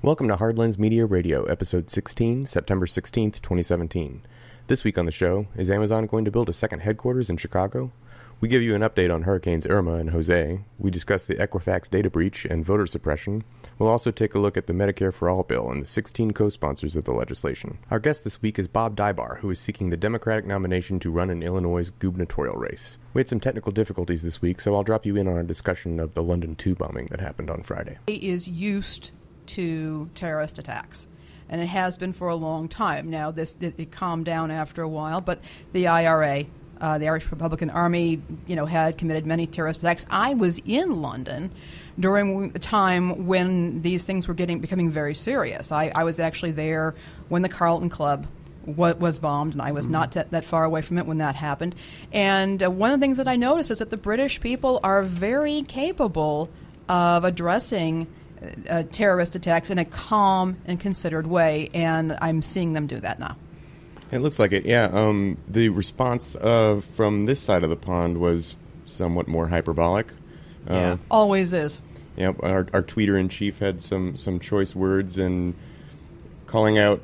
Welcome to Hardlens Media Radio, Episode 16, September 16th, 2017. This week on the show, is Amazon going to build a second headquarters in Chicago? We give you an update on Hurricanes Irma and Jose. We discuss the Equifax data breach and voter suppression. We'll also take a look at the Medicare for All bill and the 16 co-sponsors of the legislation. Our guest this week is Bob Daiber, who is seeking the Democratic nomination to run in Illinois' gubernatorial race. We had some technical difficulties this week, so I'll drop you in on a discussion of the London 2 bombing that happened on Friday. He is used to terrorist attacks, and it has been for a long time. Now, it calmed down after a while, but the IRA, the Irish Republican Army, had committed many terrorist attacks. I was in London during a time when these things were becoming very serious. I was actually there when the Carlton Club was bombed, and I was not that far away from it when that happened. And one of the things that I noticed is that the British people are very capable of addressing terrorist attacks in a calm and considered way, and I'm seeing them do that now. It looks like it, yeah. The response from this side of the pond was somewhat more hyperbolic. Always is. Yeah, our tweeter-in-chief had some choice words, and calling out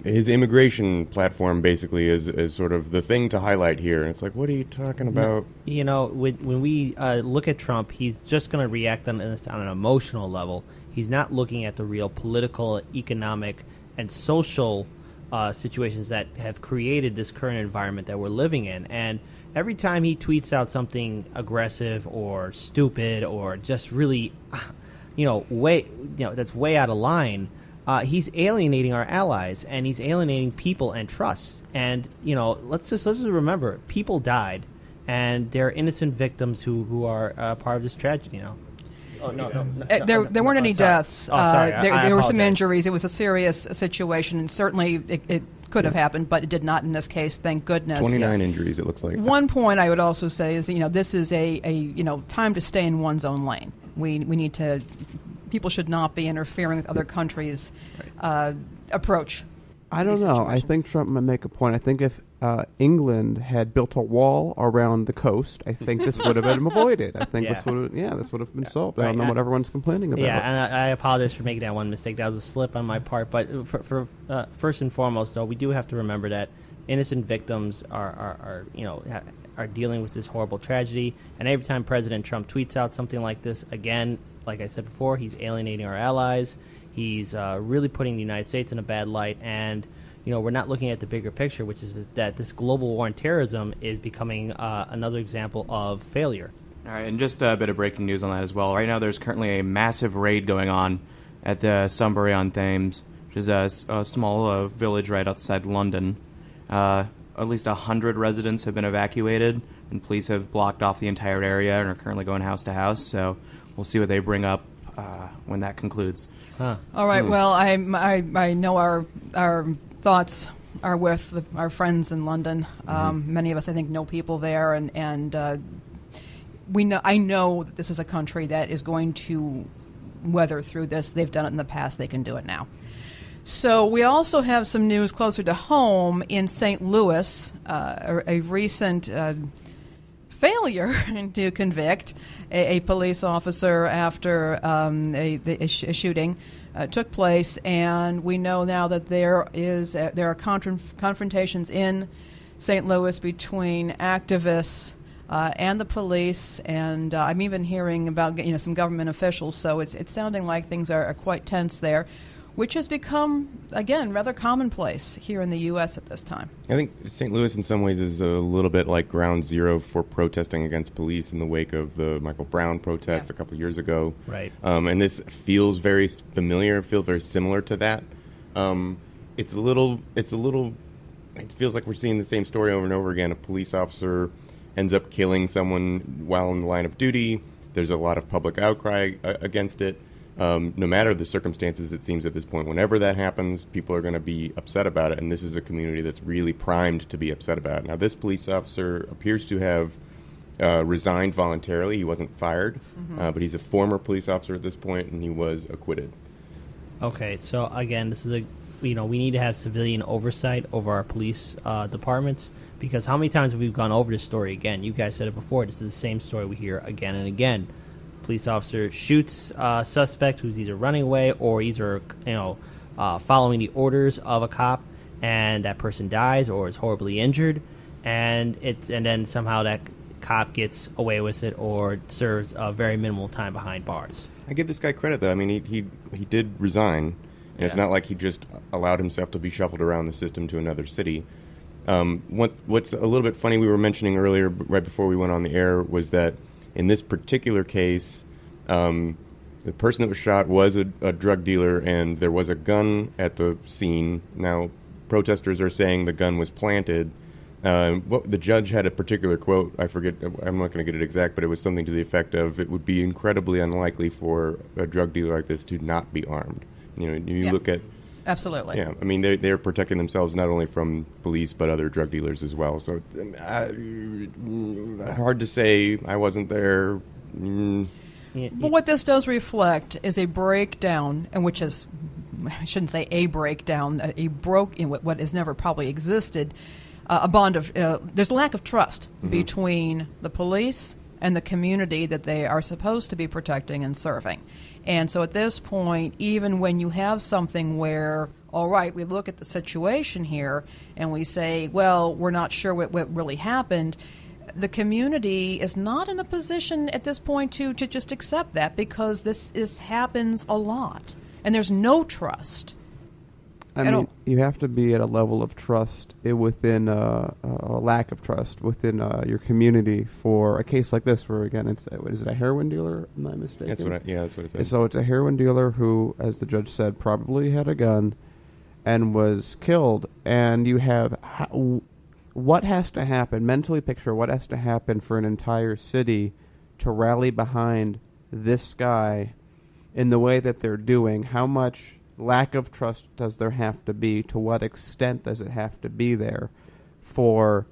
his immigration platform basically as sort of the thing to highlight here. And it's like, what are you talking about? When we look at Trump, he's just going to react on an emotional level. He's not looking at the real political, economic, and social situations that have created this current environment that we're living in. And every time he tweets out something aggressive or stupid or just really, that's way out of line, he's alienating our allies, and he's alienating people and trust. And let's just remember, people died, and they're innocent victims who are part of this tragedy. Oh, no. There weren't any deaths. Sorry. There were some injuries. It was a serious situation, and certainly it could have happened, but it did not in this case, thank goodness. 29 injuries, it looks like. One point I would also say is, this is a time to stay in one's own lane. We need to... People should not be interfering with other countries' approach. I don't know. I think Trump might make a point. I think if England had built a wall around the coast, I think this would have been avoided. I think this would have been solved. I don't know what everyone's complaining about. Yeah, and I apologize for making that one mistake. That was a slip on my part. But for first and foremost, though, we do have to remember that innocent victims are dealing with this horrible tragedy. And every time President Trump tweets out something like this, again, like I said before, he's alienating our allies. He's really putting the United States in a bad light, and we're not looking at the bigger picture, which is that this global war on terrorism is becoming another example of failure. All right, and just a bit of breaking news on that as well. Right now, there's currently a massive raid going on at the Sunbury-on-Thames, which is a small village right outside London. At least 100 residents have been evacuated, and police have blocked off the entire area and are currently going house to house. So we'll see what they bring up when that concludes. Huh. All right. Well, I know our thoughts are with our friends in London. Many of us, I think, know people there, and I know that this is a country that is going to weather through this. They've done it in the past. They can do it now. So we also have some news closer to home in St. Louis, a recent failure to convict a police officer after a shooting took place, and we know now that there are confrontations in St. Louis between activists and the police, and I'm even hearing about some government officials. So it's sounding like things are quite tense there, which has become, again, rather commonplace here in the U.S. at this time. I think St. Louis in some ways is a little bit like ground zero for protesting against police in the wake of the Michael Brown protest a couple years ago. Right. And this feels very familiar, feels very similar to that. It feels like we're seeing the same story over and over again. A police officer ends up killing someone while in the line of duty. There's a lot of public outcry against it. No matter the circumstances, it seems at this point, whenever that happens, people are going to be upset about it, and this is a community that's really primed to be upset about it. Now, this police officer appears to have resigned voluntarily. He wasn't fired, but he's a former police officer at this point, and he was acquitted. Okay, so again, this is we need to have civilian oversight over our police departments, because how many times have we gone over this story again? You guys said it before. This is the same story we hear again and again. police officer shoots a suspect who's either running away or either following the orders of a cop, and that person dies or is horribly injured, and then somehow that cop gets away with it or serves a very minimal time behind bars. I give this guy credit, though. I mean, he did resign. And it's not like he just allowed himself to be shuffled around the system to another city. What's a little bit funny, we were mentioning earlier, right before we went on the air, was that in this particular case, the person that was shot was a drug dealer, and there was a gun at the scene. Now, protesters are saying the gun was planted. The judge had a particular quote. I forget. I'm not going to get it exact, but it was something to the effect of, "It would be incredibly unlikely for a drug dealer like this to not be armed." You look at... Absolutely. Yeah, I mean, they're protecting themselves not only from police, but other drug dealers as well. So, hard to say. I wasn't there. But what this does reflect is a breakdown, and which is, I shouldn't say a breakdown, in what has never probably existed, a bond of, there's a lack of trust between the police and the community that they are supposed to be protecting and serving. And so at this point, even when you have something where, all right, we look at the situation here and we say, well, we're not sure what really happened, the community is not in a position at this point to just accept that, because this happens a lot. And there's no trust. I mean, you have to be at a level of trust within a lack of trust within your community for a case like this, where, again, is it a heroin dealer? Am I mistaken? That's what it said. So it's a heroin dealer who, as the judge said, probably had a gun and was killed. And you have what has to happen, mentally picture what has to happen for an entire city to rally behind this guy in the way that they're doing. How much lack of trust does there have to be? To what extent does it have to be there for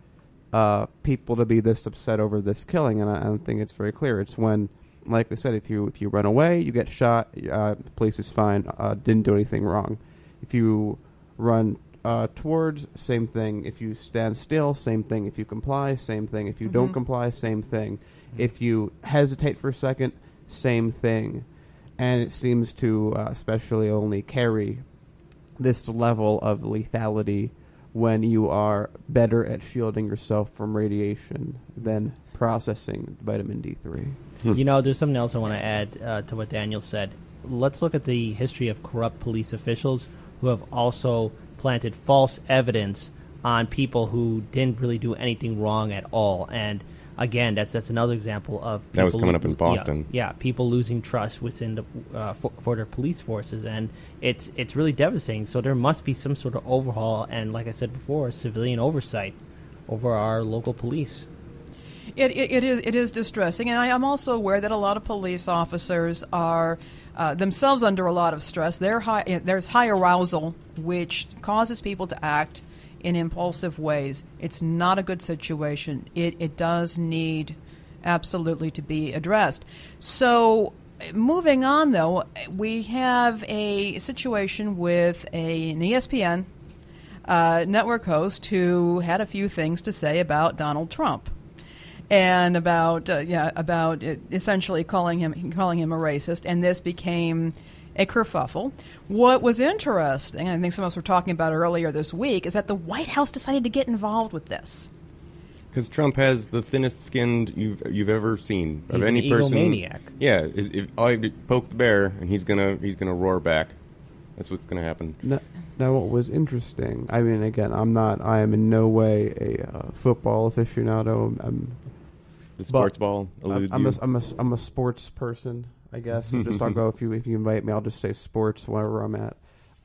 people to be this upset over this killing? And I don't think it's very clear. It's when, like we said, if you run away, you get shot, the police is fine, didn't do anything wrong. If you run towards, same thing. If you stand still, same thing. If you comply, same thing. If you don't comply, same thing. If you hesitate for a second, same thing. And it seems to especially only carry this level of lethality when you are better at shielding yourself from radiation than processing vitamin D3. There's something else I want to add to what Daniel said. Let's look at the history of corrupt police officials who have also planted false evidence on people who didn't really do anything wrong at all. And again, that's another example of people, that was coming up in Boston. Yeah, people losing trust within the for their police forces, and it's really devastating. So there must be some sort of overhaul, and like I said before, civilian oversight over our local police. It is distressing, and I'm also aware that a lot of police officers are themselves under a lot of stress. There's high arousal, which causes people to act in impulsive ways. It's not a good situation. It does need absolutely to be addressed. So moving on, though, we have a situation with an ESPN network host who had a few things to say about Donald Trump. And about essentially calling him a racist, and this became a kerfuffle. What was interesting, and I think some of us were talking about earlier this week, is that the White House decided to get involved with this. Because Trump has the thinnest skinned you've ever seen of any person. He's an egomaniac. Yeah, all you poke the bear, and he's gonna roar back. That's what's gonna happen. Now, what was interesting? I mean, again, I am in no way a football aficionado. The sports ball eludes you. I'm a sports person, I guess. Just I'll go if you invite me, I'll just say sports wherever I'm at.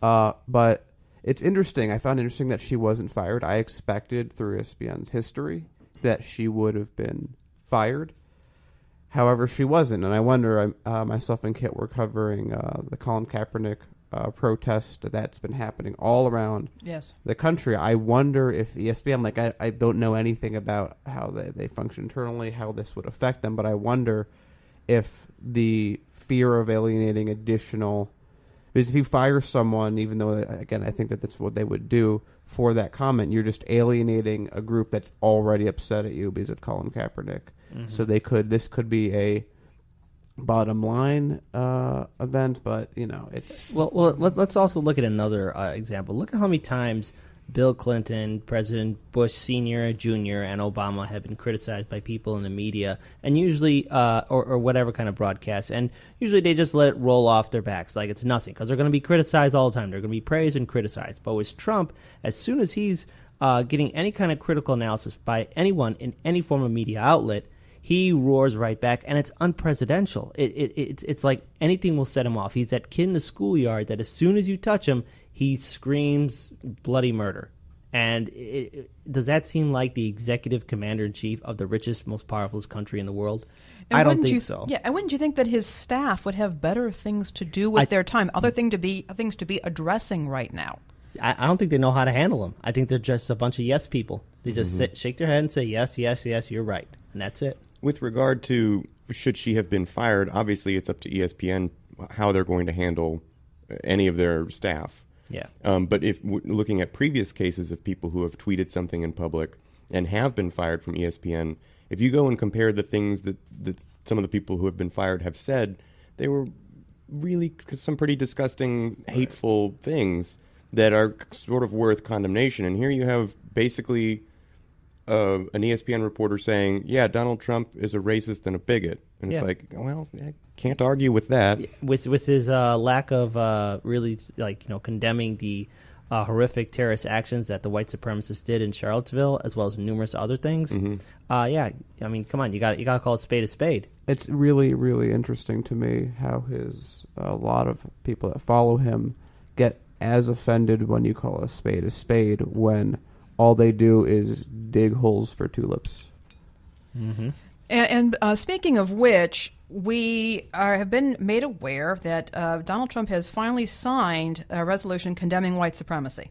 But it's interesting. I found interesting that she wasn't fired. I expected through ESPN's history that she would have been fired. However, she wasn't, and I wonder. Myself and Kit were covering the Colin Kaepernick protest that's been happening all around the country. I wonder if ESPN, I don't know anything about how they function internally, how this would affect them, but I wonder if the fear of alienating additional, because if you fire someone, even though, again, I think that's what they would do for that comment, you're just alienating a group that's already upset at you because of Colin Kaepernick. So this could be bottom line event, but it's Well, let's also look at another example. Look at how many times Bill Clinton, President Bush Sr., Jr., and Obama have been criticized by people in the media, and usually, or whatever kind of broadcast, and usually they just let it roll off their backs like it's nothing, because they're going to be criticized all the time. They're going to be praised and criticized. But with Trump, as soon as he's getting any kind of critical analysis by anyone in any form of media outlet, he roars right back, and it's unpresidential. It's like anything will set him off. He's that kid in the schoolyard that as soon as you touch him, he screams bloody murder. And does that seem like the executive commander-in-chief of the richest, most powerful country in the world? And I don't think so. Yeah, and wouldn't you think that his staff would have better things to do with their time, other things to be addressing right now? I don't think they know how to handle him. I think they're just a bunch of yes people. They just shake their head and say, yes, yes, yes, you're right. And that's it. With regard to should she have been fired, obviously it's up to ESPN how they're going to handle any of their staff. Yeah. But if looking at previous cases of people who have tweeted something in public and have been fired from ESPN, if you go and compare the things that some of the people who have been fired have said, they were really some pretty disgusting, hateful things that are sort of worth condemnation. And here you have basically an ESPN reporter saying, yeah, Donald Trump is a racist and a bigot. And it's like, well, I can't argue with that. With his lack of really condemning the horrific terrorist actions that the white supremacists did in Charlottesville, as well as numerous other things. Yeah, I mean, come on, you got to call a spade a spade. It's really, really interesting to me how a lot of people that follow him get as offended when you call a spade when all they do is dig holes for tulips. Mm-hmm. And speaking of which, we have been made aware that Donald Trump has finally signed a resolution condemning white supremacy.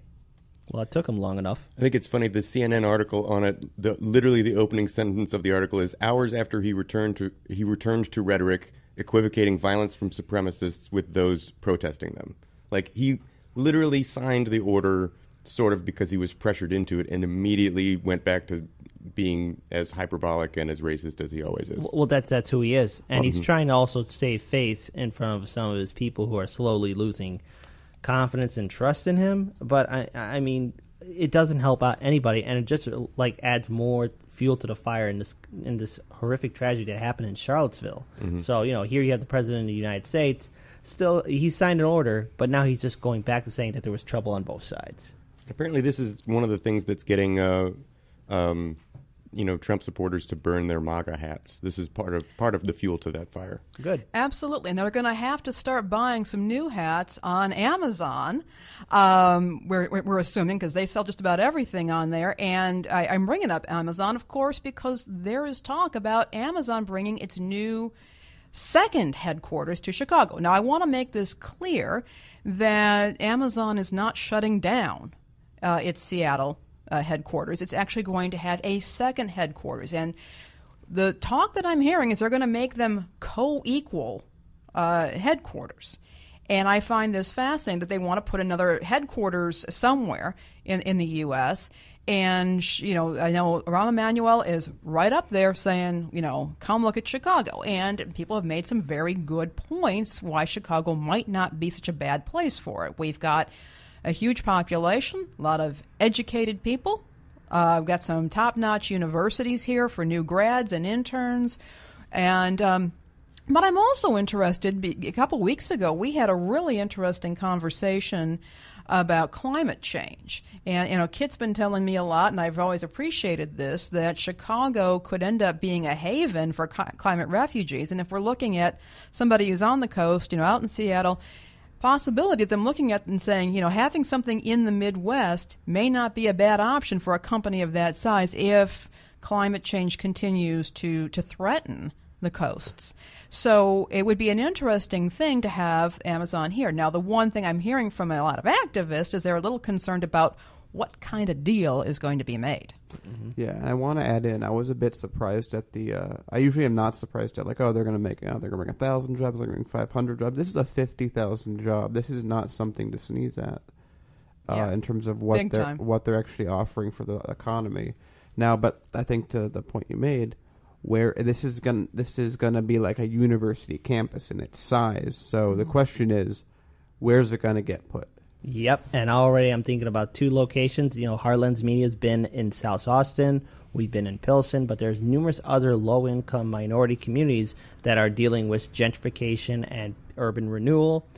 Well, it took him long enough. I think it's funny, the CNN article on it, literally the opening sentence of the article is, hours after he returned to rhetoric equivocating violence from supremacists with those protesting them. Like, he literally signed the order sort of because he was pressured into it and immediately went back to being as hyperbolic and as racist as he always is. Well, that's who he is. And he's trying to also save face in front of some of his people who are slowly losing confidence and trust in him. But, I mean, it doesn't help out anybody, and it just, adds more fuel to the fire in this horrific tragedy that happened in Charlottesville. So, here you have the President of the United States. Still, he signed an order, but now he's just going back to saying that there was trouble on both sides. Apparently this is one of the things that's getting Trump supporters to burn their MAGA hats. This is part of the fuel to that fire. Good. Absolutely. And they're going to have to start buying some new hats on Amazon. We're assuming, because they sell just about everything on there. And I'm bringing up Amazon, of course, because there is talk about Amazon bringing its new second headquarters to Chicago. Now, I want to make this clear that Amazon is not shutting down its Seattle headquarters. It's actually going to have a second headquarters. And the talk that I'm hearing is they're going to make them co-equal headquarters. And I find this fascinating that they want to put another headquarters somewhere in the U.S. And, I know Rahm Emanuel is right up there saying, come look at Chicago. And people have made some very good points why Chicago might not be such a bad place for it. We've got a huge population, a lot of educated people. We've got some top-notch universities here for new grads and interns. And but I'm also interested, a couple weeks ago, we had a really interesting conversation about climate change. And, Kit's been telling me a lot, and I've always appreciated this, that Chicago could end up being a haven for climate refugees. And if we're looking at somebody who's on the coast, out in Seattle, possibility of them looking at and saying, having something in the Midwest may not be a bad option for a company of that size if climate change continues to threaten the coasts. So it would be an interesting thing to have Amazon here. Now, the one thing I'm hearing from a lot of activists is they're a little concerned about what kind of deal is going to be made. Yeah, and I want to add in, I was a bit surprised at I usually am not surprised at, they're going to make, they're going to bring 1,000 jobs, they're going to bring 500 jobs. This is a 50,000 job. This is not something to sneeze at in terms of what they're actually offering for the economy. Now, but I think to the point you made, where this is gonna be like a university campus in its size. So the question is, where's it gonna get put? Yep, and already I'm thinking about 2 locations. You know, Heartlands Media's been in South Austin. We've been in Pilsen, but there's numerous other low-income minority communities that are dealing with gentrification and urban renewal.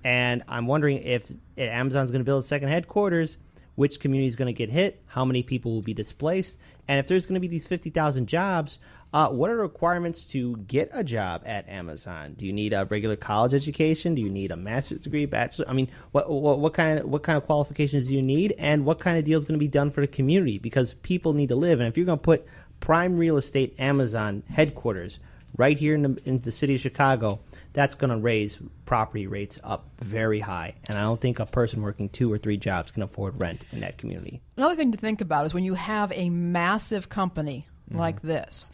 And I'm wondering if Amazon's going to build a second headquarters, which community is going to get hit, how many people will be displaced, and if there's going to be these 50,000 jobs, what are the requirements to get a job at Amazon? Do you need a regular college education? Do you need a master's degree, bachelor? I mean, what kind of qualifications do you need, and what kind of deal is going to be done for the community? Because people need to live, and if you're going to put prime real estate Amazon headquarters right here in the city of Chicago, that's going to raise property rates up very high. And I don't think a person working 2 or 3 jobs can afford rent in that community. Another thing to think about is when you have a massive company like this,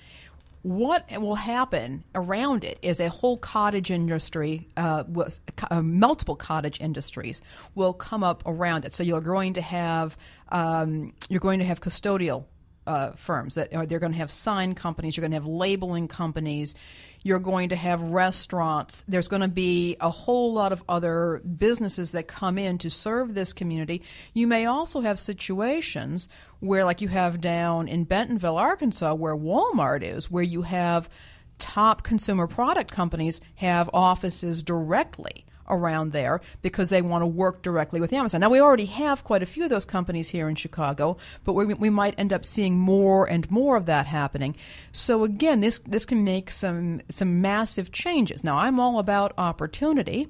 what will happen around it is a whole cottage industry, multiple cottage industries will come up around it. So you're going to have custodial firms that they're going to have sign companies. You're going to have labeling companies. You're going to have restaurants. There's going to be a whole lot of other businesses that come in to serve this community. You may also have situations where, like you have down in Bentonville, Arkansas, where Walmart is, where you have top consumer product companies have offices directly around there because they want to work directly with Amazon. Now, we already have quite a few of those companies here in Chicago, but we might end up seeing more and more of that happening. So again, this can make some massive changes. Now, I'm all about opportunity.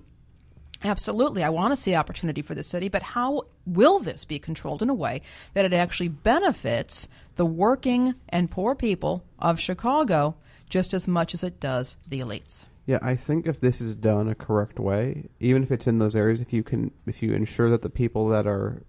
Absolutely, I want to see opportunity for the city, but how will this be controlled in a way that it actually benefits the working and poor people of Chicago just as much as it does the elites? Yeah, I think if this is done a correct way, even if it's in those areas, if you ensure that the people that are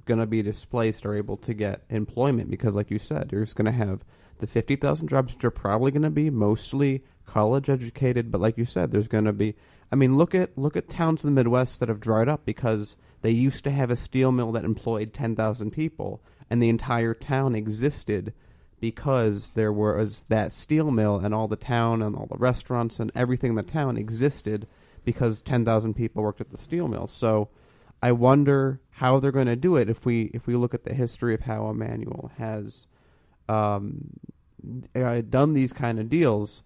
going to be displaced are able to get employment, because like you said, you're just going to have the 50,000 jobs which are probably going to be mostly college educated, but like you said, there's going to be, I mean, look at towns in the Midwest that have dried up because they used to have a steel mill that employed 10,000 people, and the entire town existed because there was that steel mill, and all the town and all the restaurants and everything in the town existed because 10,000 people worked at the steel mill. So I wonder how they're going to do it if we look at the history of how Emmanuel has done these kind of deals.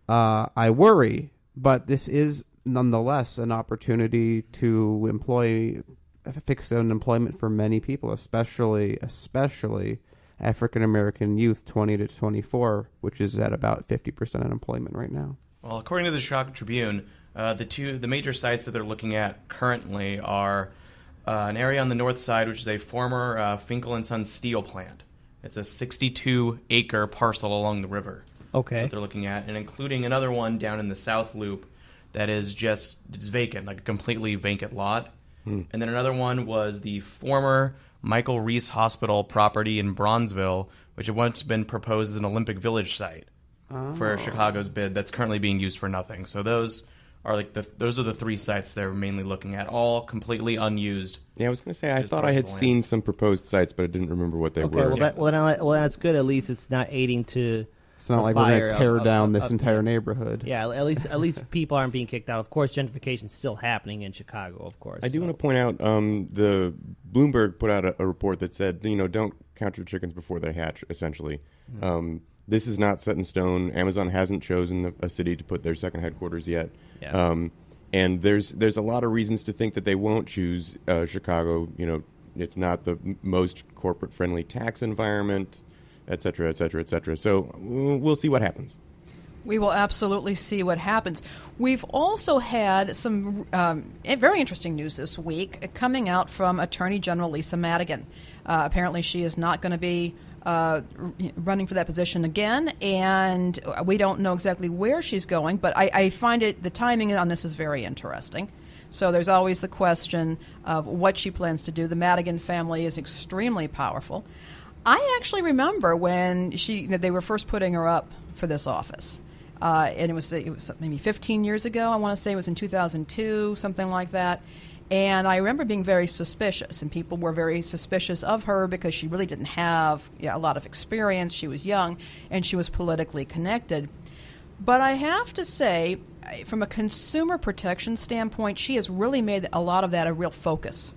I worry, but this is nonetheless an opportunity to fix unemployment for many people, especially African-American youth 20 to 24, which is at about 50% unemployment right now. Well, according to the Chicago Tribune, the major sites that they're looking at currently are an area on the north side, which is a former Finkel & Sons steel plant. It's a 62-acre parcel along the river. Okay. That's what they're looking at, and including another one down in the South Loop that is it's vacant, like a completely vacant lot. And then another one was the former Michael Reese Hospital property in Bronzeville, which had once been proposed as an Olympic Village site for Chicago's bid. That's currently being used for nothing. So those are those are the 3 sites they're mainly looking at, all completely unused. Yeah, I was going to say I thought I had seen some proposed sites, but I didn't remember what they were. Well, that's good. At least it's not aiding to. It's not like we're going to tear down this entire neighborhood. Yeah, at least people aren't being kicked out. Of course, gentrification is still happening in Chicago, of course. I do want to point out the Bloomberg put out a report that said, don't count your chickens before they hatch, essentially. Mm-hmm. This is not set in stone. Amazon hasn't chosen a city to put their second headquarters yet. Yeah. And there's a lot of reasons to think that they won't choose Chicago. It's not the most corporate-friendly tax environment, et cetera, et cetera, et cetera. So we'll see what happens. We will absolutely see what happens. We've also had some very interesting news this week coming out from Attorney General Lisa Madigan. Apparently she is not going to be running for that position again, and we don't know exactly where she's going, but I find the timing on this is very interesting. So there's always the question of what she plans to do. The Madigan family is extremely powerful. I actually remember when they were first putting her up for this office, and it was maybe 15 years ago. I want to say it was in 2002, something like that. And I remember being very suspicious, and people were very suspicious of her because she really didn't have a lot of experience. She was young, and she was politically connected. But I have to say, from a consumer protection standpoint, she has really made a lot of that a real focus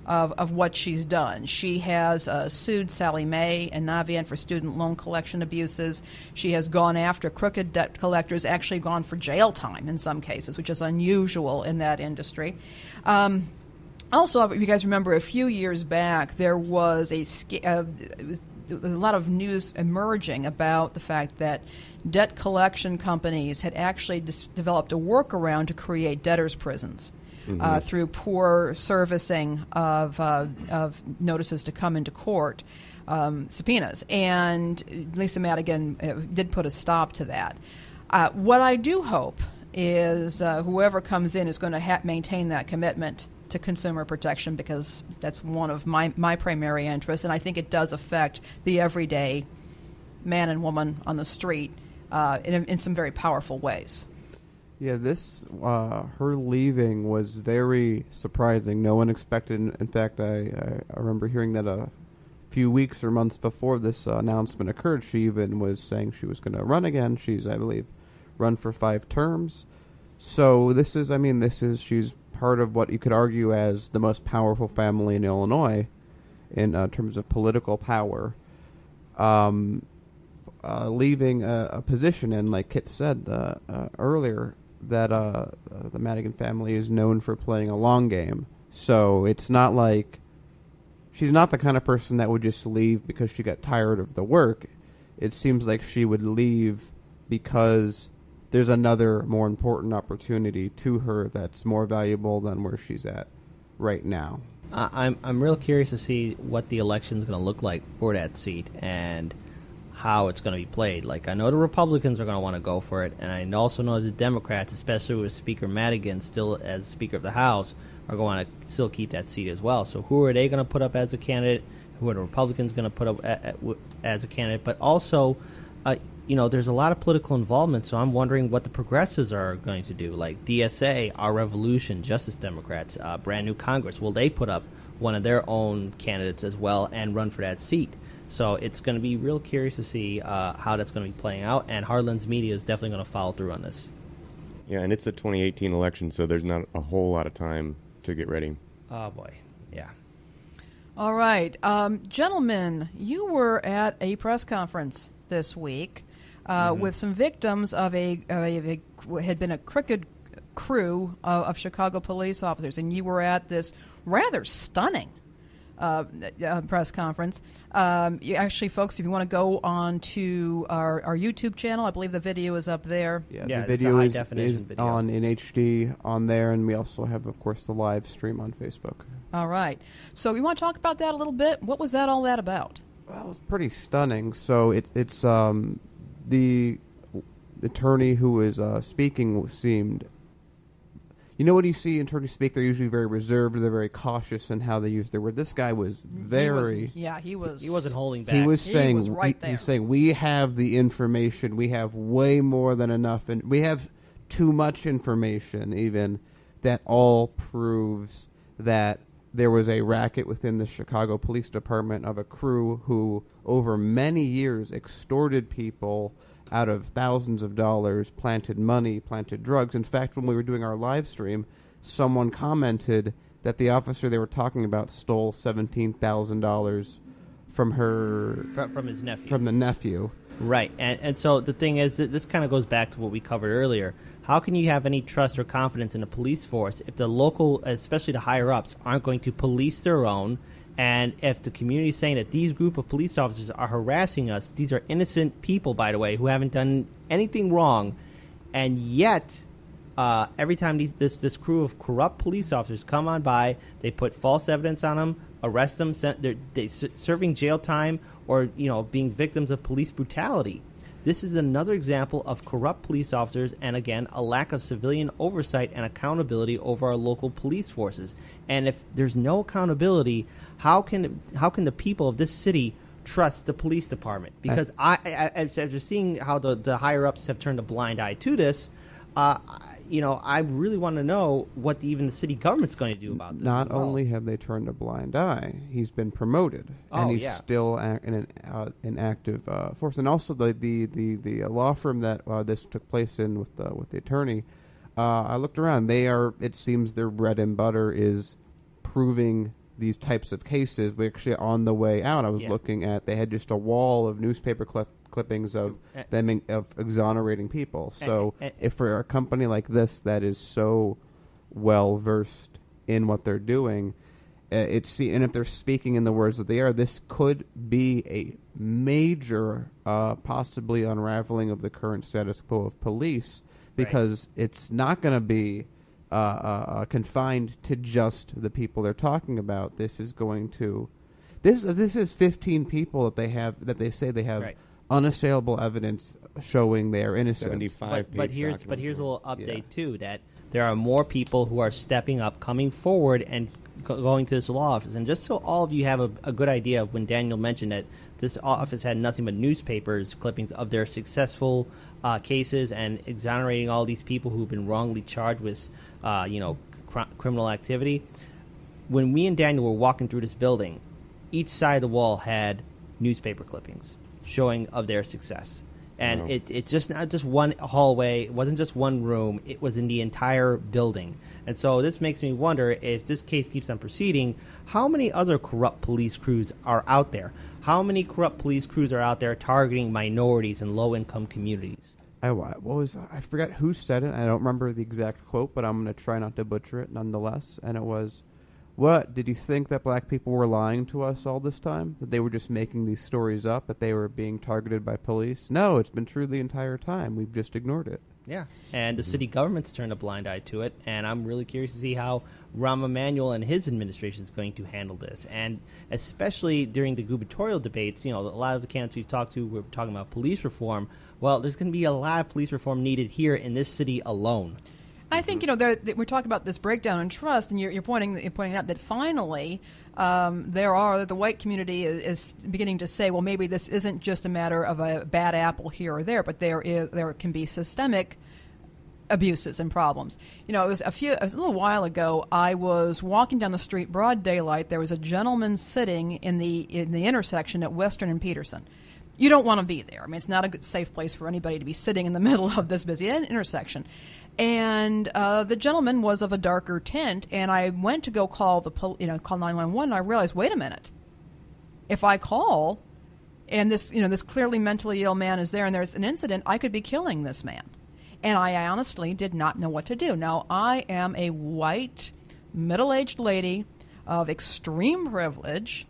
of what she's done. She has sued Sallie Mae and Navient for student loan collection abuses. She has gone after crooked debt collectors, actually gone for jail time in some cases, which is unusual in that industry. Also, if you guys remember, a few years back, there was a lot of news emerging about the fact that debt collection companies had actually developed a workaround to create debtors' prisons. Through poor servicing of notices to come into court, subpoenas. And Lisa Madigan did put a stop to that. What I do hope is whoever comes in is going to maintain that commitment to consumer protection, because that's one of my primary interests, and I think it does affect the everyday man and woman on the street in some very powerful ways. Yeah, her leaving was very surprising. No one expected. In fact, I remember hearing that a few weeks or months before this announcement occurred, she even was saying she was going to run again. She's, I believe, run for 5 terms. So she's part of what you could argue as the most powerful family in Illinois in terms of political power. Leaving a position, and like Kit said earlier, that the Madigan family is known for playing a long game. So it's not like she's not the kind of person that would just leave because she got tired of the work. It seems like she would leave because there's another more important opportunity to her that's more valuable than where she's at right now. I'm real curious to see what the election is going to look like for that seat and how it's going to be played. Like, I know the Republicans are going to want to go for it, and I also know the Democrats, especially with Speaker Madigan still as Speaker of the House, are going to still keep that seat as well. So who are they going to put up as a candidate? Who are the Republicans going to put up as a candidate? But also, there's a lot of political involvement, so I'm wondering what the progressives are going to do. Like DSA, Our Revolution, Justice Democrats, Brand New Congress. Will they put up one of their own candidates as well and run for that seat? So it's going to be real curious to see how that's going to be playing out, and Heartland's media is definitely going to follow through on this. Yeah, and it's a 2018 election, so there's not a whole lot of time to get ready. Oh, boy. Yeah. All right. Gentlemen, you were at a press conference this week with some victims of had been a crooked crew of Chicago police officers, and you were at this rather stunning press conference. Actually, folks, if you want to go on to our YouTube channel, I believe the video is up there. Yeah, the video is video. On in HD on there, and we also have, of course, the live stream on Facebook. All right. So you want to talk about that a little bit? What was all that about? Well, it was pretty stunning. So it's the attorney who was speaking seemed... You know, when you see attorneys speak, they're usually very reserved, they're very cautious in how they use their word. This guy was very... He wasn't holding back. He was saying, was right there. He's saying, we have the information, we have way more than enough, and we have too much information, even, that all proves that there was a racket within the Chicago Police Department of a crew who, over many years, extorted people out of thousands of dollars, planted money, planted drugs. In fact, when we were doing our live stream, someone commented that the officer they were talking about stole $17,000 from her... From his nephew. From the nephew. Right. And so the thing is, that this kind of goes back to what we covered earlier. How can you have any trust or confidence in the police force if the local, especially the higher-ups, aren't going to police their own? And if the community is saying that these group of police officers are harassing us, these are innocent people, by the way, who haven't done anything wrong, and yet every time this crew of corrupt police officers come on by, they put false evidence on them, arrest them, they're serving jail time, or being victims of police brutality. This is another example of corrupt police officers and, again, a lack of civilian oversight and accountability over our local police forces. And if there's no accountability, how can the people of this city trust the police department? Because after seeing how the higher-ups have turned a blind eye to this, I really want to know what even the city government's going to do about this. Not as well. only have they turned a blind eye, he's been promoted, and he's still in an active force. And also the law firm that this took place in with the attorney, I looked around. It seems their bread and butter is proving these types of cases. We're actually on the way out. I was looking at, they had just a wall of newspaper clippings of them of exonerating people. So if for a company like this that is so well versed in what they're doing, and if they're speaking in the words that they are, this could be a major, possibly unraveling of the current status quo of police, because it's not going to be confined to just the people they're talking about. This is going to, this is 15 people that they say they have unassailable evidence showing they are innocent. 75 but here's a little update too, that there are more people who are stepping up, coming forward, and going to this law office. And just so all of you have a good idea of when Daniel mentioned that this office had nothing but newspapers clippings of their successful cases and exonerating all these people who've been wrongly charged with criminal activity. When me and Daniel were walking through this building, each side of the wall had newspaper clippings showing of their success. And it's just not just one hallway. It wasn't just one room. It was in the entire building. And so this makes me wonder, if this case keeps on proceeding, how many other corrupt police crews are out there? How many corrupt police crews are out there targeting minorities and low-income communities? I forgot who said it. I don't remember the exact quote, but I'm going to try not to butcher it nonetheless. And it was, what, did you think that black people were lying to us all this time? That they were just making these stories up, that they were being targeted by police? No, it's been true the entire time. We've just ignored it. Yeah, and the city government's turned a blind eye to it, and I'm really curious to see how Rahm Emanuel and his administration is going to handle this. And especially during the gubernatorial debates, a lot of the candidates we've talked to were talking about police reform. Well, there's going to be a lot of police reform needed here in this city alone. I think we're talking about this breakdown in trust, and you're pointing out that finally the white community is beginning to say, well, maybe this isn't just a matter of a bad apple here or there, but there can be systemic abuses and problems. It was a little while ago. I was walking down the street, broad daylight. There was a gentleman sitting in the intersection at Western and Peterson. You don't want to be there. I mean, it's not a good, safe place for anybody to be sitting in the middle of this busy intersection. And the gentleman was of a darker tint, and I went to go call call 911, and I realized, wait a minute, if I call, and this clearly mentally ill man is there, and there's an incident, I could be killing this man, and I honestly did not know what to do. Now, I am a white, middle-aged lady of extreme privilege,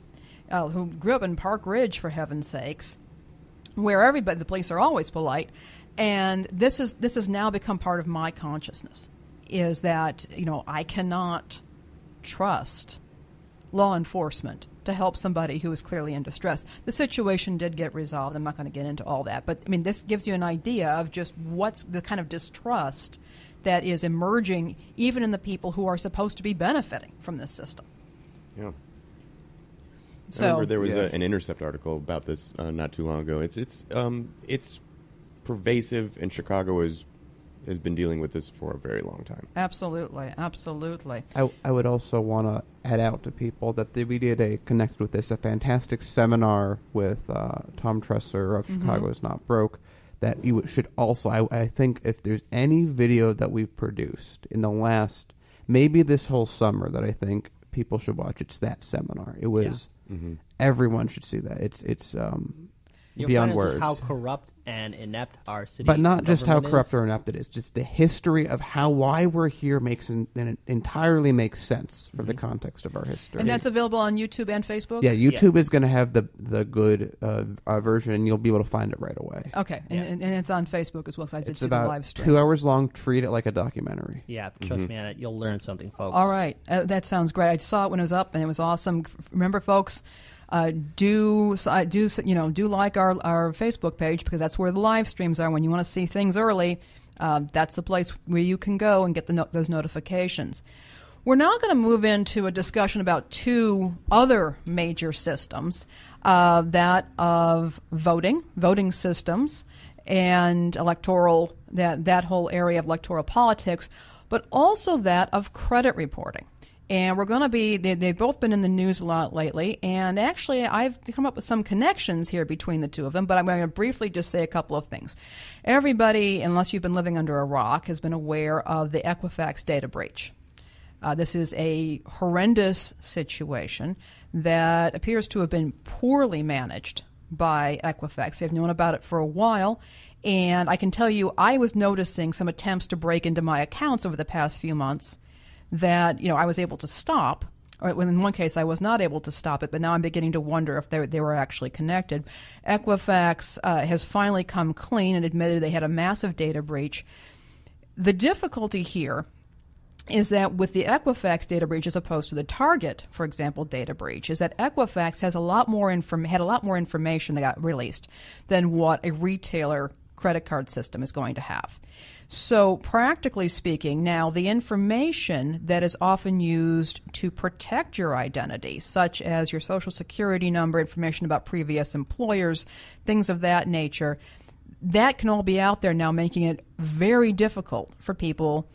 who grew up in Park Ridge, for heaven's sakes, where the police are always polite. And this has now become part of my consciousness, is that, I cannot trust law enforcement to help somebody who is clearly in distress. The situation did get resolved. I'm not going to get into all that. But, this gives you an idea of just what's the kind of distrust that is emerging even in the people who are supposed to be benefiting from this system. Yeah. So, I remember there was an Intercept article about this not too long ago. It's pervasive, and Chicago has been dealing with this for a very long time. Absolutely. I would also want to add out to people that we did connected with this, a fantastic seminar with Tom Tresser of Chicago is Not Broke, that you should also, I think if there's any video that we've produced in the last, maybe this whole summer, that I think people should watch, it's that seminar. It was, everyone should see that. It's beyond words. Just how corrupt and inept our city, but not just how corrupt is. or inept it is. Just the history of why we're here entirely makes sense for the context of our history. And that's available on YouTube and Facebook? Yeah, YouTube is going to have the good version, and you'll be able to find it right away. Okay, and it's on Facebook as well, because I did see the live stream. It's about 2 hours long. Treat it like a documentary. Yeah, trust me on it. You'll learn something, folks. All right, that sounds great. I saw it when it was up, and it was awesome. Remember, folks, do like our Facebook page, because that's where the live streams are. When you want to see things early, that's the place where you can go and get those notifications. We're now going to move into a discussion about two other major systems, that of voting systems, and electoral, that whole area of electoral politics, but also that of credit reporting. And we're going to be, they've both been in the news a lot lately, and actually I've come up with some connections here between the two of them, but I'm going to briefly just say a couple of things. Everybody, unless you've been living under a rock, has been aware of the Equifax data breach. This is a horrendous situation that appears to have been poorly managed by Equifax. They've known about it for a while, and I can tell you I was noticing some attempts to break into my accounts over the past few months that I was able to stop, or in one case I was not able to stop it, but now I'm beginning to wonder if they were actually connected. Equifax has finally come clean and admitted they had a massive data breach. The difficulty here is that with the Equifax data breach as opposed to the Target, for example, data breach, is that Equifax has had a lot more information that got released than what a retailer credit card system is going to have. So practically speaking, now the information that is often used to protect your identity, such as your social security number, information about previous employers, things of that nature, that can all be out there now, making it very difficult for people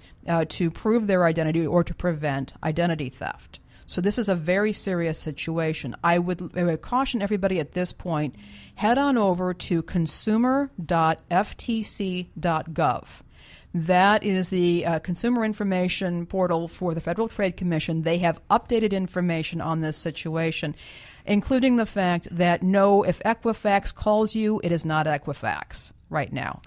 to prove their identity or to prevent identity theft. So this is a very serious situation. I would caution everybody at this point, head on over to consumer.ftc.gov. That is the consumer information portal for the Federal Trade Commission. They have updated information on this situation, including the fact that if Equifax calls you, it is not Equifax right now.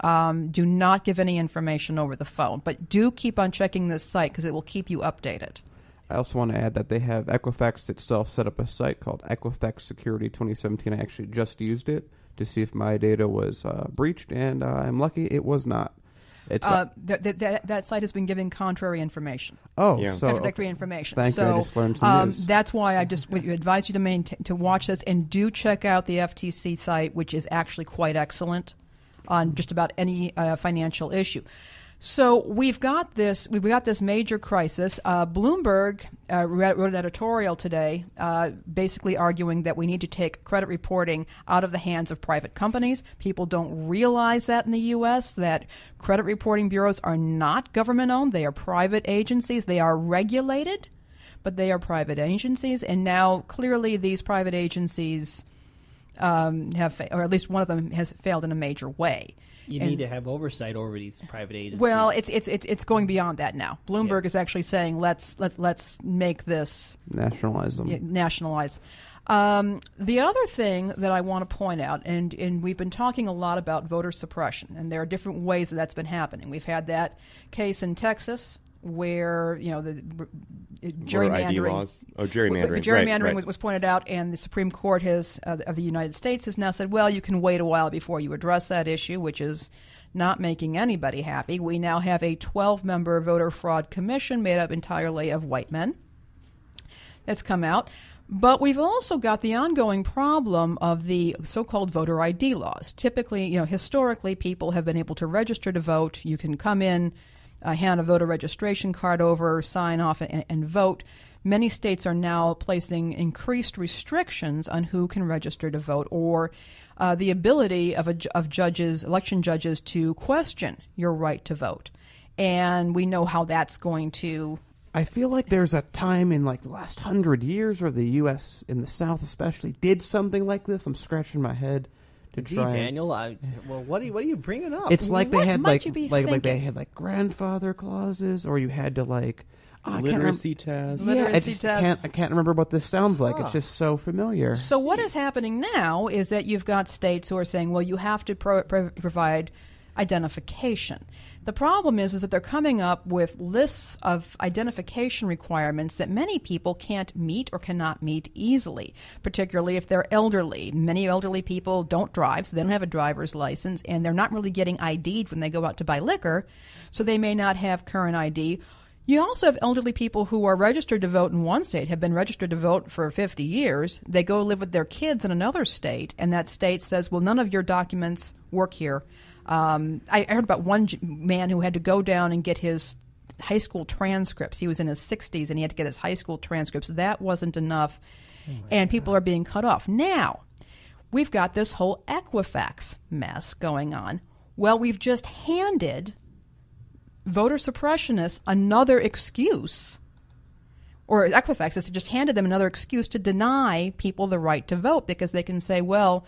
Do not give any information over the phone, but do keep on checking this site because it will keep you updated. I also want to add that they have Equifax itself set up a site called Equifax Security 2017. I actually just used it to see if my data was breached, and I'm lucky it was not. That site has been giving contrary information. Oh, yeah. Contradictory information. Thank you. I just learned some news. That's why I just would advise you to watch this, and do check out the FTC site, which is actually quite excellent on just about any financial issue. So we've got this major crisis. Bloomberg wrote an editorial today basically arguing that we need to take credit reporting out of the hands of private companies. People don't realize that in the U.S., that credit reporting bureaus are not government-owned. They are private agencies. They are regulated, but they are private agencies. And now clearly these private agencies have, or at least one of them has failed in a major way. You need to have oversight over these private agencies. Well, it's going beyond that now. Bloomberg is actually saying let's make this nationalize them. Nationalize. The other thing that I want to point out, and we've been talking a lot about voter suppression, and there are different ways that that's been happening. We've had that case in Texas where the gerrymandering. Gerrymandering was pointed out, and the Supreme Court of the United States has now said, well, you can wait a while before you address that issue, which is not making anybody happy. We now have a 12-member voter fraud commission made up entirely of white men that's come out. But we've also got the ongoing problem of the so-called voter ID laws. Typically, historically, people have been able to register to vote. You can come in, hand a voter registration card over, sign off, and vote. Many states are now placing increased restrictions on who can register to vote, or the ability of election judges, to question your right to vote. And we know how that's going to. I feel like there's a time in the last 100 years where the U.S. in the South especially did something like this. I'm scratching my head. Daniel, what are you bringing up? It's like they had they had grandfather clauses, or you had to literacy tests. I can't remember what this sounds like. It's just so familiar. So what is happening now is that you've got states who are saying, well, you have to provide identification. The problem is that they're coming up with lists of identification requirements that many people can't meet or cannot meet easily, particularly if they're elderly. Many elderly people don't drive, so they don't have a driver's license, and they're not really getting ID'd when they go out to buy liquor, so they may not have current ID. You also have elderly people who are registered to vote in one state, have been registered to vote for 50 years. They go live with their kids in another state, and that state says, well, none of your documents work here. I heard about one man who had to go down and get his high school transcripts. He was in his 60s, and he had to get his high school transcripts. That wasn't enough, and people are being cut off. Now, we've got this whole Equifax mess going on. Well, we've just handed voter suppressionists another excuse, or Equifax has just handed them another excuse to deny people the right to vote, because they can say, well,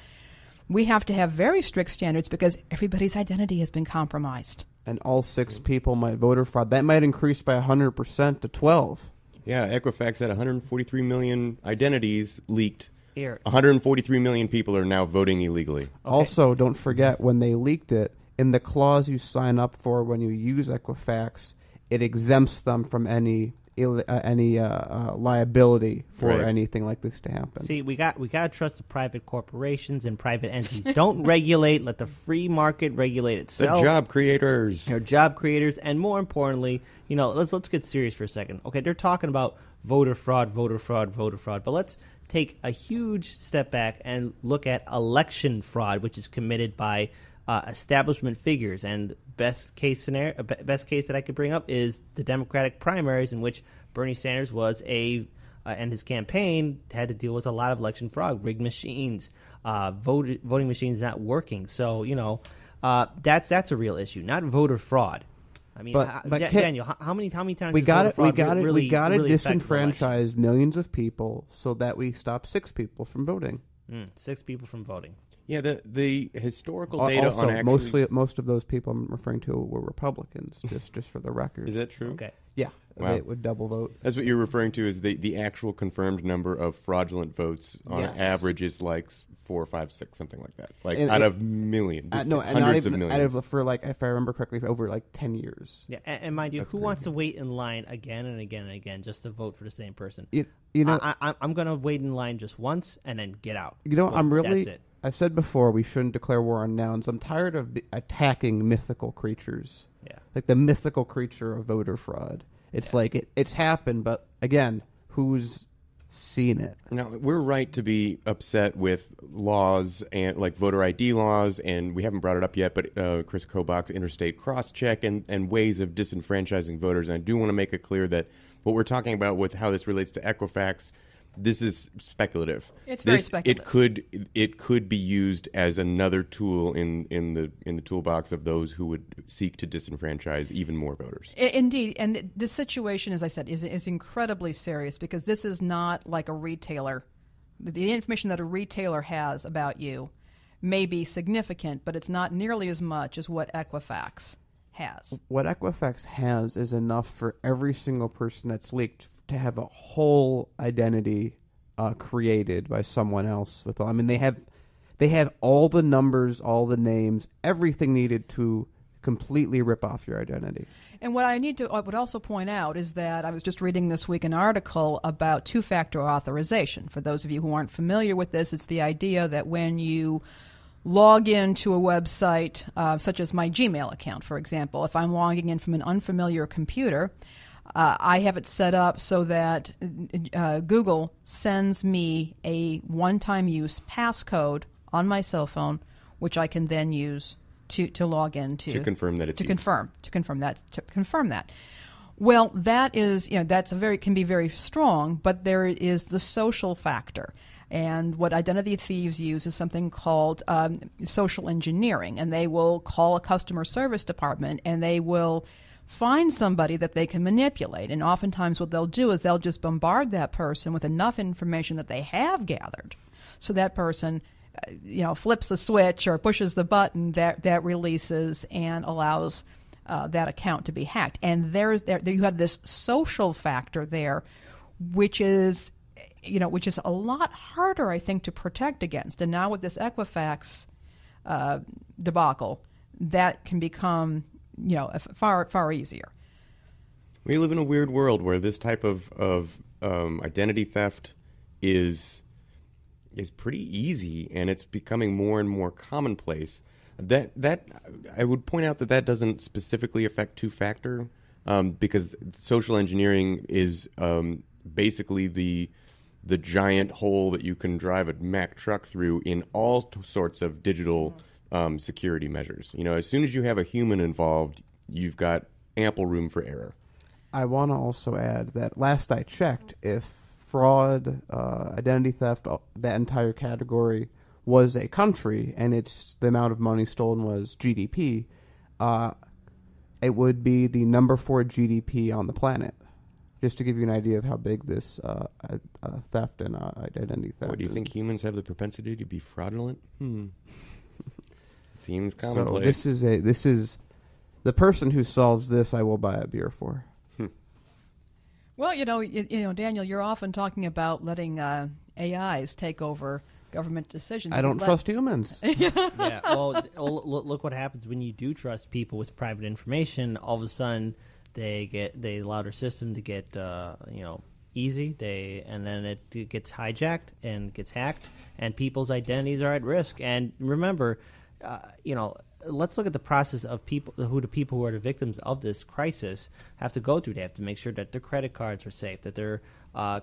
we have to have very strict standards because everybody's identity has been compromised. And all 6 people might voter fraud. That might increase by 100% to 12. Yeah, Equifax had 143 million identities leaked. Here. 143 million people are now voting illegally. Okay. Also, don't forget, when they leaked it, in the clause you sign up for when you use Equifax, it exempts them from any liability for anything like this to happen. See, we got to trust the private corporations and private entities. Don't regulate. Let the free market regulate itself. The job creators. They're job creators, and more importantly, let's get serious for a second. Okay, they're talking about voter fraud, but let's take a huge step back and look at election fraud, which is committed by establishment figures. And best case that I could bring up is the Democratic primaries, in which Bernie Sanders was and his campaign had to deal with a lot of election fraud, rigged machines, voting machines not working. So that's a real issue, not voter fraud. I mean, but Daniel, how many times we got to disenfranchise millions of people so that we stop 6 people from voting. 6 people from voting. Yeah, the historical data also, on actually... most of those people I'm referring to were Republicans, just for the record. Is that true? Okay. Yeah, wow. They would double vote. That's what you're referring to, is the actual confirmed number of fraudulent votes on average is like 4, 5, 6, something like that. Like out of millions, hundreds of millions. Out of, for like, if I remember correctly, over like 10 years. Yeah, and mind you, who wants to wait in line again and again and again just to vote for the same person? I'm going to wait in line just once and then get out. That's it. I've said before, we shouldn't declare war on nouns. I'm tired of attacking mythical creatures. Yeah. Like the mythical creature of voter fraud. It's like it's happened, but again, who's seen it? Now, we're right to be upset with laws and like voter ID laws, and we haven't brought it up yet, but Chris Kobach's interstate cross-check and ways of disenfranchising voters. And I do want to make it clear that what we're talking about with how this relates to Equifax, this is speculative. It's very speculative. It could be used as another tool in the toolbox of those who would seek to disenfranchise even more voters. Indeed, and this situation, as I said, is incredibly serious, because this is not like a retailer. The information that a retailer has about you may be significant, but it's not nearly as much as what Equifax has. What Equifax has is enough for every single person that's leaked to have a whole identity created by someone else. They have all the numbers, all the names, everything needed to completely rip off your identity. And what I would also point out is that I was just reading this week an article about two-factor authorization. For those of you who aren't familiar with this, it's the idea that when you log into a website, such as my Gmail account, for example, if I'm logging in from an unfamiliar computer, I have it set up so that Google sends me a one-time use passcode on my cell phone, which I can then use to log into to confirm that it's to confirm that. Well, that is can be very strong, but there is the social factor. And what identity thieves use is something called social engineering, and they will call a customer service department and they will find somebody that they can manipulate. And oftentimes what they'll do is they'll just bombard that person with enough information that they have gathered, so that person flips the switch or pushes the button that releases and allows that account to be hacked. And there you have this social factor there, which is a lot harder, I think, to protect against. And now with this Equifax debacle, that can become far easier. We live in a weird world where this type of identity theft is pretty easy, and it's becoming more and more commonplace. That I would point out that doesn't specifically affect two-factor, because social engineering is basically the giant hole that you can drive a Mack truck through in all sorts of digital security measures. As soon as you have a human involved, you've got ample room for error. I want to also add that last I checked, if fraud, identity theft, that entire category was a country and it's the amount of money stolen was GDP, it would be the number 4 GDP on the planet. Just to give you an idea of how big this theft and identity theft. What, do you think humans have the propensity to be fraudulent? It seems commonplace. So this is the person who solves this. I will buy a beer for. Well, Daniel, you're often talking about letting AIs take over government decisions. I don't trust humans. Yeah. Well, look what happens when you do trust people with private information. All of a sudden, they allow their system to get easy. And then it gets hijacked and gets hacked, and people's identities are at risk. And remember, let's look at the process of the people who are the victims of this crisis have to go through. They have to make sure that their credit cards are safe, that their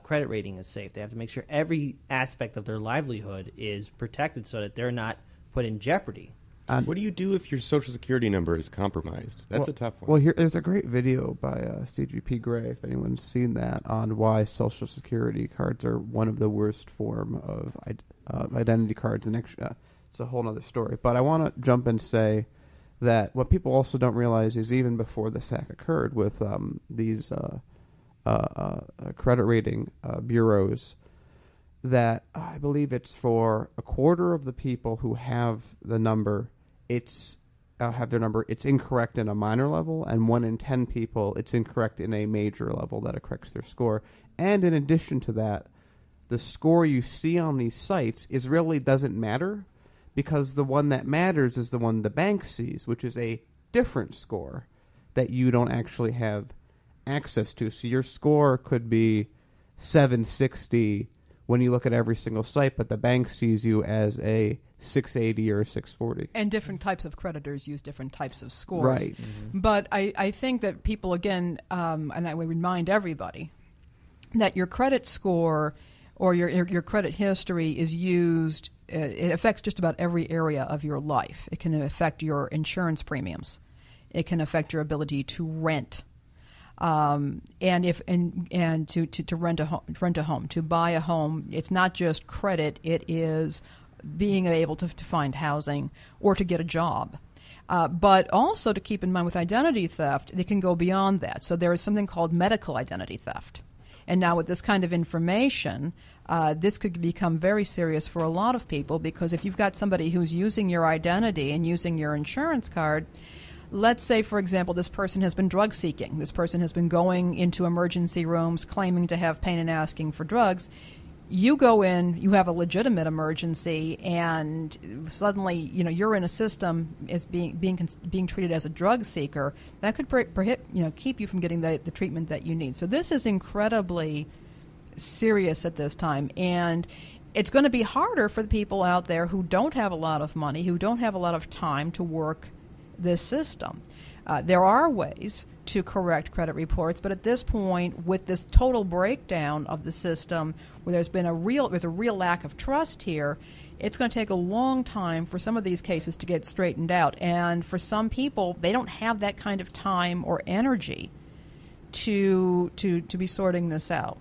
credit rating is safe. They have to make sure every aspect of their livelihood is protected so that they're not put in jeopardy. What do you do if your Social Security number is compromised? That's a tough one. Well, there's a great video by CGP Grey, if anyone's seen that, on why Social Security cards are one of the worst form of identity cards. And it's a whole other story. But I want to jump and say that what people also don't realize is even before this hack occurred with these credit rating bureaus, that I believe it's for a quarter of the people who have the number, it's incorrect in a minor level, and 1 in 10 people, it's incorrect in a major level that it corrects their score. And in addition to that, the score you see on these sites really doesn't matter, because the one that matters is the one the bank sees, which is a different score that you don't actually have access to. So your score could be 760 when you look at every single site, but the bank sees you as a 680 or a 640. And different types of creditors use different types of scores. Right. Mm-hmm. But I think that people, again, and I would remind everybody, that your credit score or your credit history is used, it affects just about every area of your life. It can affect your insurance premiums. It can affect your ability to rent. And to rent a home, to buy a home. It's not just credit; it is being able to find housing or to get a job. But also to keep in mind with identity theft, it can go beyond that. So there is something called medical identity theft. And now with this kind of information, this could become very serious for a lot of people, because if you've got somebody who's using your identity and using your insurance card. Let's say, for example, this person has been drug seeking. This person has been going into emergency rooms claiming to have pain and asking for drugs. You go in, you have a legitimate emergency, and suddenly, you're in a system as being treated as a drug seeker. That could keep you from getting the treatment that you need. So this is incredibly serious at this time, and it's going to be harder for the people out there who don't have a lot of money, who don't have a lot of time to work this system. There are ways to correct credit reports, but at this point, with this total breakdown of the system, where there's a real lack of trust here, it's going to take a long time for some of these cases to get straightened out. And for some people, they don't have that kind of time or energy to be sorting this out.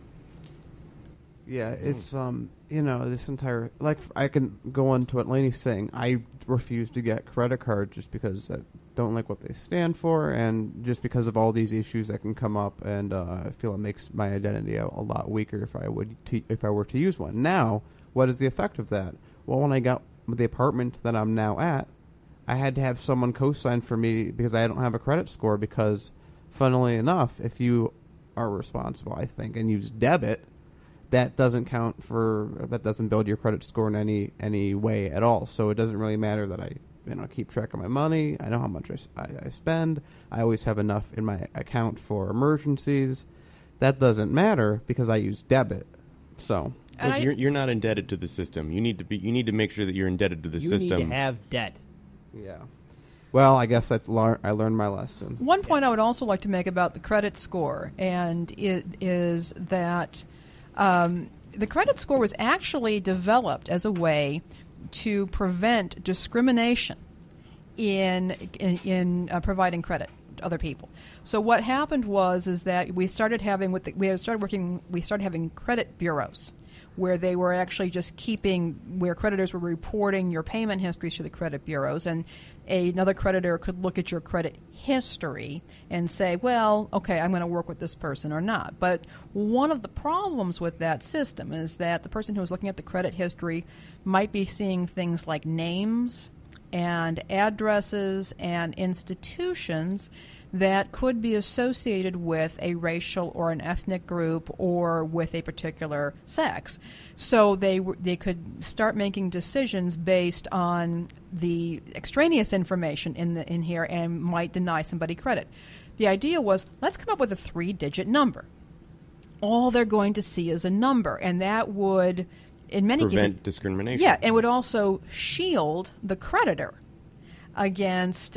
Yeah, it's this entire, like, I can go on to what Lainey's saying. I refuse to get credit cards just because I don't like what they stand for, and just because of all these issues that can come up, and I feel it makes my identity a lot weaker if I were to use one. Now, what is the effect of that? Well, when I got the apartment that I'm now at, I had to have someone co-sign for me because I don't have a credit score, because, funnily enough, if you are responsible, I think, and use debit, that doesn't build your credit score in any way at all. So it doesn't really matter that I keep track of my money. I know how much I spend. I always have enough in my account for emergencies. That doesn't matter because I use debit. So look, you're not indebted to the system. You need to make sure that you're indebted to the system. You need to have debt. Yeah. Well, I guess I learned my lesson. One point I would also like to make about the credit score, and it is that the credit score was actually developed as a way to prevent discrimination in providing credit to other people. So what happened was that we started having credit bureaus, where they were actually just where creditors were reporting your payment histories to the credit bureaus, and another creditor could look at your credit history and say, well, okay, I'm going to work with this person or not. But one of the problems with that system is that the person who is looking at the credit history might be seeing things like names and addresses and institutions that could be associated with a racial or an ethnic group or with a particular sex. So they could start making decisions based on the extraneous information in here and might deny somebody credit. The idea was, let's come up with a 3-digit number. All they're going to see is a number, and that would, in many cases, prevent discrimination. Yeah, and would also shield the creditor against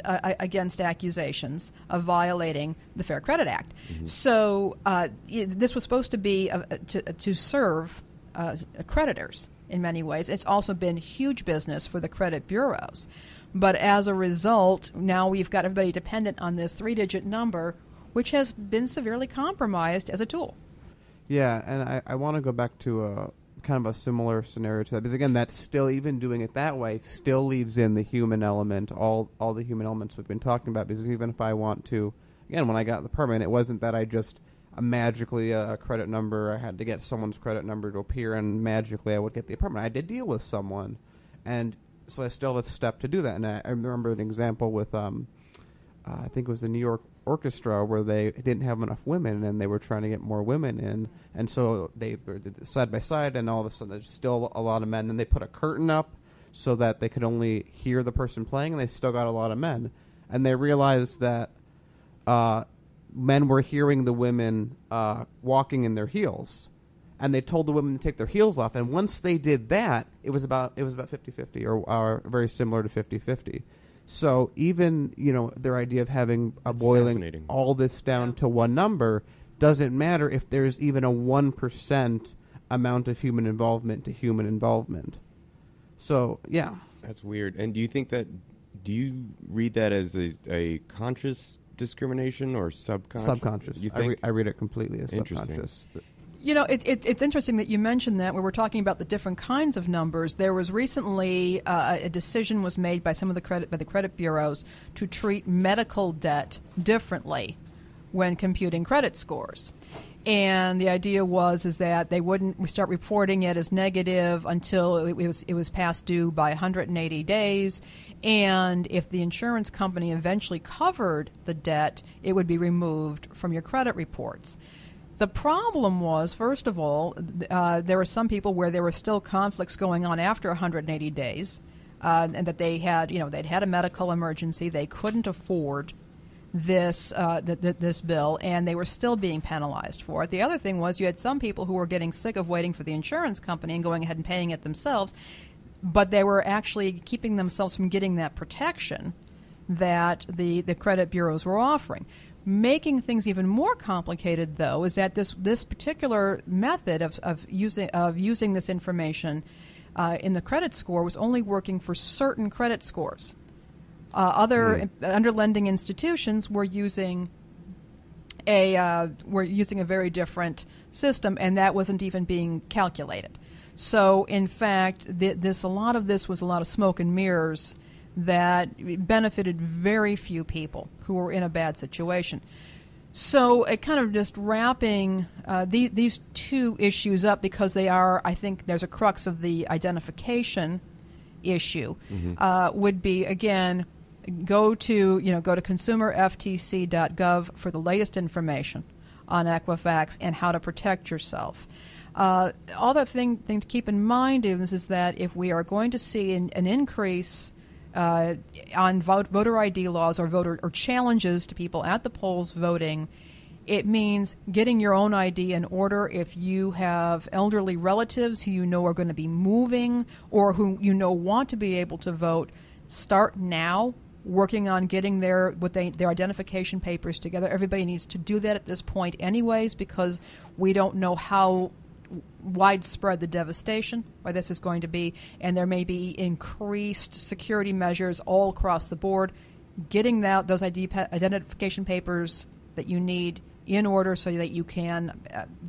accusations of violating the Fair Credit Act. Mm-hmm. So this was supposed to be to serve creditors in many ways. It's also been huge business for the credit bureaus. But as a result, now we've got everybody dependent on this 3-digit number, which has been severely compromised as a tool. Yeah, and I want to go back to kind of a similar scenario to that, because again, that's still, even doing it that way, still leaves in the human element, all the human elements we've been talking about. Because even if I want to, again, when I got the permit, it wasn't that I just magically a credit number, I had to get someone's credit number to appear and magically I would get the apartment. I did deal with someone, and so I still have a step to do that. And I remember an example with I think it was the New York Orchestra, where they didn't have enough women and they were trying to get more women in, and so they were side by side, and all of a sudden there's still a lot of men. Then they put a curtain up so that they could only hear the person playing, and they still got a lot of men. And they realized that men were hearing the women walking in their heels, and they told the women to take their heels off. And once they did that, it was about 50-50 or very similar to 50-50. So even, their idea of having boiling all this down to one number doesn't matter if there's even a 1% amount of human involvement to human involvement. So, yeah. That's weird. And do you read that as a conscious discrimination or subconscious? Subconscious. You think? I read it completely as subconscious. It's interesting that you mentioned that when we're talking about the different kinds of numbers. There was recently a decision was made by some of the credit bureaus to treat medical debt differently when computing credit scores. And the idea is that they wouldn't start reporting it as negative until it was past due by 180 days. And if the insurance company eventually covered the debt, it would be removed from your credit reports. The problem was, first of all, there were some people where there were still conflicts going on after 180 days, and that they had, they'd had a medical emergency, they couldn't afford this bill, and they were still being penalized for it. The other thing was, you had some people who were getting sick of waiting for the insurance company and going ahead and paying it themselves, but they were actually keeping themselves from getting that protection that the credit bureaus were offering. Making things even more complicated, though, is that this particular method of using this information in the credit score was only working for certain credit scores. Other underlending institutions were using a very different system, and that wasn't even being calculated. So, in fact, a lot of this was a lot of smoke and mirrors that benefited very few people who were in a bad situation. So it kind of just wrapping these two issues up, because they are, I think there's a crux of the identification issue, would be, again, go to consumerftc.gov for the latest information on Equifax and how to protect yourself. Other thing to keep in mind is that if we are going to see an increase on voter ID laws or challenges to people at the polls voting, it means getting your own ID in order. If you have elderly relatives who are going to be moving or who want to be able to vote, start now working on getting their identification papers together. Everybody needs to do that at this point anyways, because we don't know how widespread the devastation by this is going to be, and there may be increased security measures all across the board. Getting those identification papers that you need in order so that you can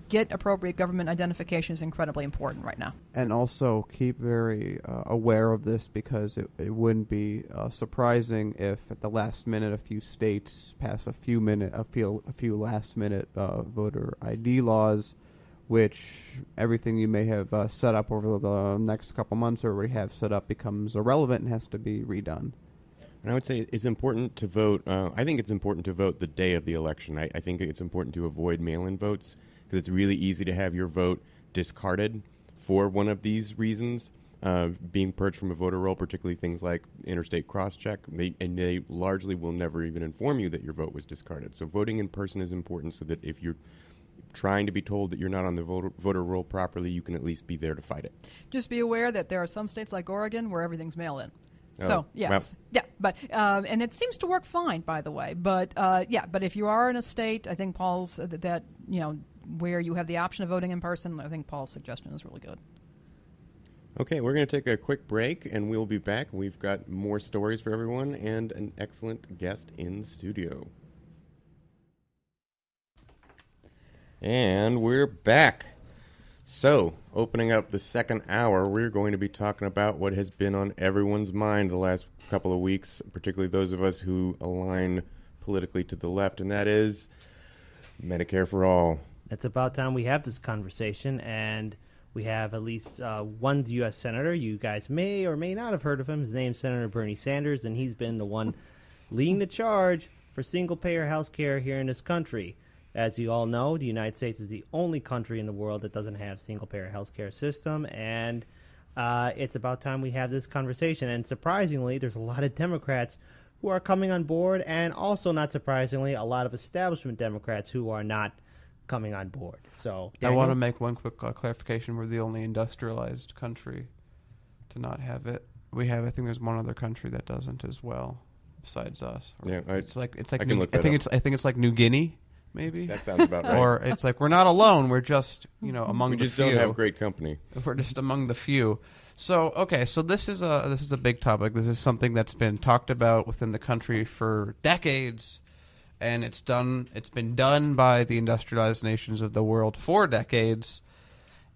get appropriate government identification is incredibly important right now. And also keep very aware of this, because it wouldn't be surprising if at the last minute a few states pass a few last minute voter ID laws, which everything you may have set up over the next couple months or already have set up becomes irrelevant and has to be redone. And I would say it's important to vote. I think it's important to vote the day of the election. I think it's important to avoid mail-in votes, because it's really easy to have your vote discarded for one of these reasons, being purged from a voter roll, particularly things like interstate cross-check. They largely will never even inform you that your vote was discarded. So voting in person is important, so that if you're trying to be told that you're not on the voter roll properly, you can at least be there to fight it. Just be aware that there are some states like Oregon where everything's mail-in. Oh, So well. but and it seems to work fine, by the way. But but if you are in a state, I think Paul's that where you have the option of voting in person, I think Paul's suggestion is really good. Okay, we're going to take a quick break, and we'll be back. We've got more stories for everyone and an excellent guest in the studio. And we're back. So, opening up the second hour, we're going to be talking about what has been on everyone's mind the last couple of weeks, particularly those of us who align politically to the left, and that is Medicare for all. It's about time we have this conversation, and we have at least one U.S. senator. You guys may or may not have heard of him. His name's Senator Bernie Sanders, and he's been the one leading the charge for single-payer health care here in this country. As you all know, the United States is the only country in the world that doesn't have single-payer health care system, and it's about time we have this conversation. And surprisingly, there's a lot of Democrats who are coming on board, and also, not surprisingly, a lot of establishment Democrats who are not coming on board. So, Daniel? I want to make one quick clarification. We're the only industrialized country to not have it. I think there's one other country that doesn't as well, besides us. Yeah, I can look that up. I think it's like New Guinea. Maybe that sounds about right. Or it's like we're not alone. We're just among the few. We just don't have great company. We're just among the few. So okay, so this is a big topic. This is something that's been talked about within the country for decades, and it's been done by the industrialized nations of the world for decades.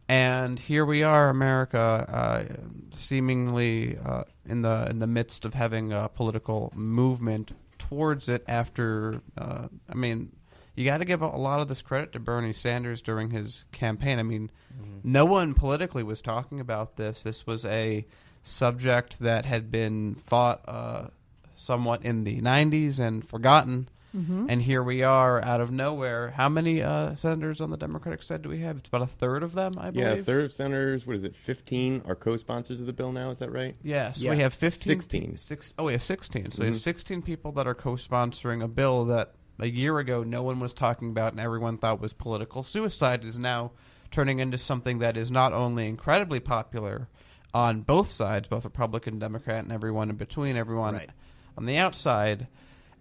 And here we are, America, seemingly in the midst of having a political movement towards it. After you got to give a lot of this credit to Bernie Sanders during his campaign. I mean, no one politically was talking about this. This was a subject that had been fought somewhat in the 90s and forgotten. Mm-hmm. And here we are out of nowhere. How many senators on the Democratic side do we have? It's about a third of them, I believe. Yeah, a third of senators. What is it, 15 are co-sponsors of the bill now? Is that right? Yeah, so we have 15. 16. We have 16. So we have 16 people that are co-sponsoring a bill that a year ago no one was talking about and everyone thought was political suicide, is now turning into something that is not only incredibly popular on both sides, both Republican, Democrat, and everyone in between, everyone on the outside,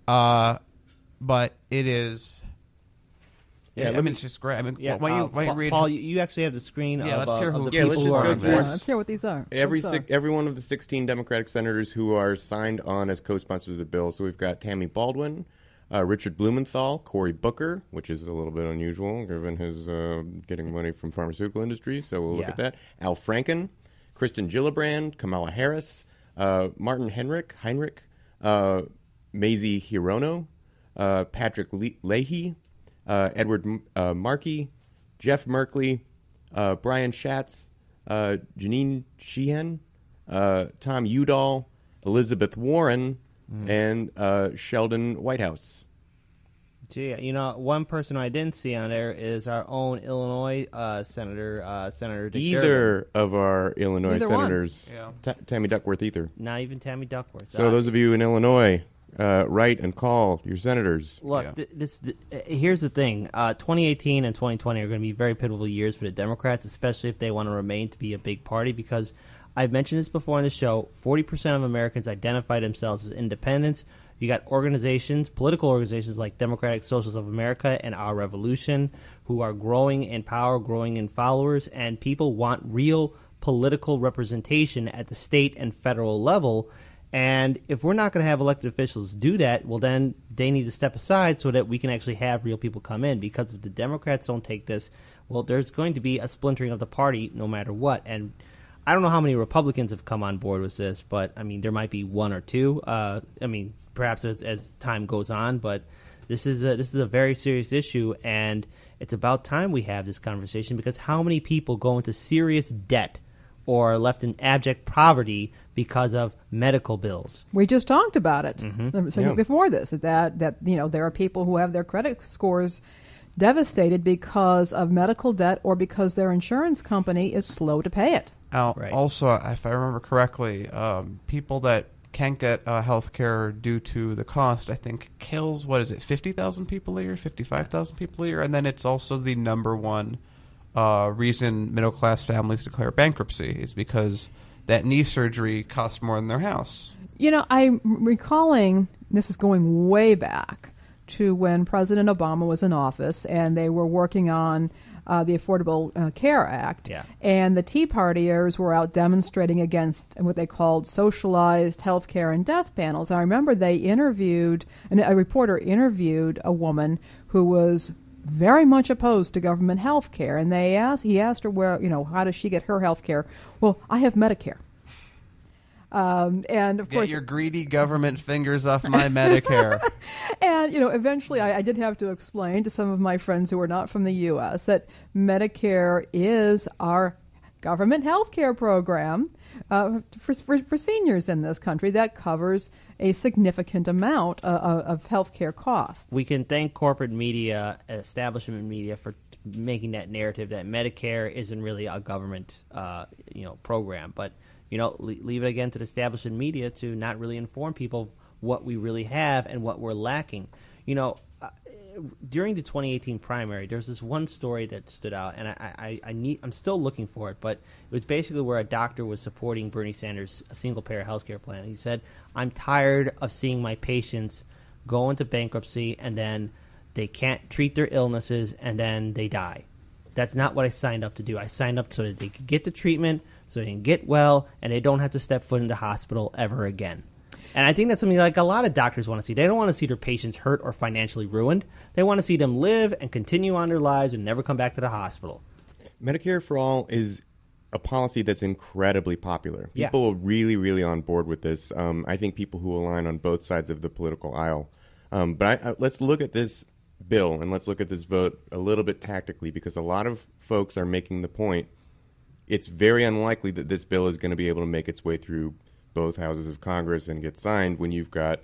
but it is... Yeah, it's just great. I mean, why don't you read... Paul, you actually have the screen of let's the hear people who are on this. Let's hear what these are. Every one of the 16 Democratic senators who are signed on as co-sponsors of the bill. So we've got Tammy Baldwin, Richard Blumenthal, Cory Booker, which is a little bit unusual given his getting money from pharmaceutical industry, so we'll look at that. Al Franken, Kristen Gillibrand, Kamala Harris, Martin Heinrich, Mazie Hirono, Patrick Leahy, Edward Markey, Jeff Merkley, Brian Schatz, Janine Sheehan, Tom Udall, Elizabeth Warren, and Sheldon Whitehouse. Gee, one person I didn't see on there is our own Illinois Senator Dick Either Durbin. of our Illinois senators. Tammy Duckworth either. Not even Tammy Duckworth. So those of you in Illinois, write and call your senators. Look, here's the thing. 2018 and 2020 are going to be very pivotal years for the Democrats, especially if they want to remain to be a big party, because I've mentioned this before on the show, 40% of Americans identify themselves as independents. You got organizations, political organizations like Democratic Socialists of America and Our Revolution, who are growing in power, growing in followers, and people want real political representation at the state and federal level. And if we're not going to have elected officials do that, well, then they need to step aside so that we can actually have real people come in. Because if the Democrats don't take this, well, there's going to be a splintering of the party no matter what. And I don't know how many Republicans have come on board with this, but, I mean, there might be one or two. I mean, perhaps as time goes on, but this is a very serious issue, and it's about time we have this conversation, because how many people go into serious debt or are left in abject poverty because of medical bills? We just talked about it before this, that there are people who have their credit scores devastated because of medical debt or because their insurance company is slow to pay it. Right. Also, if I remember correctly, people that can't get health care due to the cost, I think, kills, 50,000 people a year, 55,000 people a year? And then it's also the number one reason middle-class families declare bankruptcy is because that knee surgery costs more than their house. I'm recalling, this is going way back, to when President Obama was in office and they were working on the Affordable Care Act. Yeah. And the Tea Partiers were out demonstrating against what they called socialized health care and death panels. And I remember a reporter interviewed a woman who was very much opposed to government health care. And he asked her how does she get her health care? Well, I have Medicare. And of course, get your greedy government fingers off my Medicare. And eventually, I did have to explain to some of my friends who are not from the U.S. that Medicare is our government health care program for seniors in this country that covers a significant amount of health care costs. We can thank corporate media, establishment media, for making that narrative that Medicare isn't really a government program, but leave it again to the establishment media to not really inform people what we really have and what we're lacking. During the 2018 primary, there's this one story that stood out, and I'm still looking for it, but it was basically where a doctor was supporting Bernie Sanders' single-payer health care plan. He said, "I'm tired of seeing my patients go into bankruptcy and then they can't treat their illnesses and then they die. That's not what I signed up to do. I signed up so that they could get the treatment, so they can get well, and they don't have to step foot in the hospital ever again." And I think that's something like a lot of doctors want to see. They don't want to see their patients hurt or financially ruined. They want to see them live and continue on their lives and never come back to the hospital. Medicare for All is a policy that's incredibly popular. Yeah. People are really, really on board with this. I think people who align on both sides of the political aisle. But let's look at this bill and let's look at this vote a little bit tactically, because a lot of folks are making the point it's very unlikely that this bill is going to be able to make its way through both houses of Congress and get signed when you've got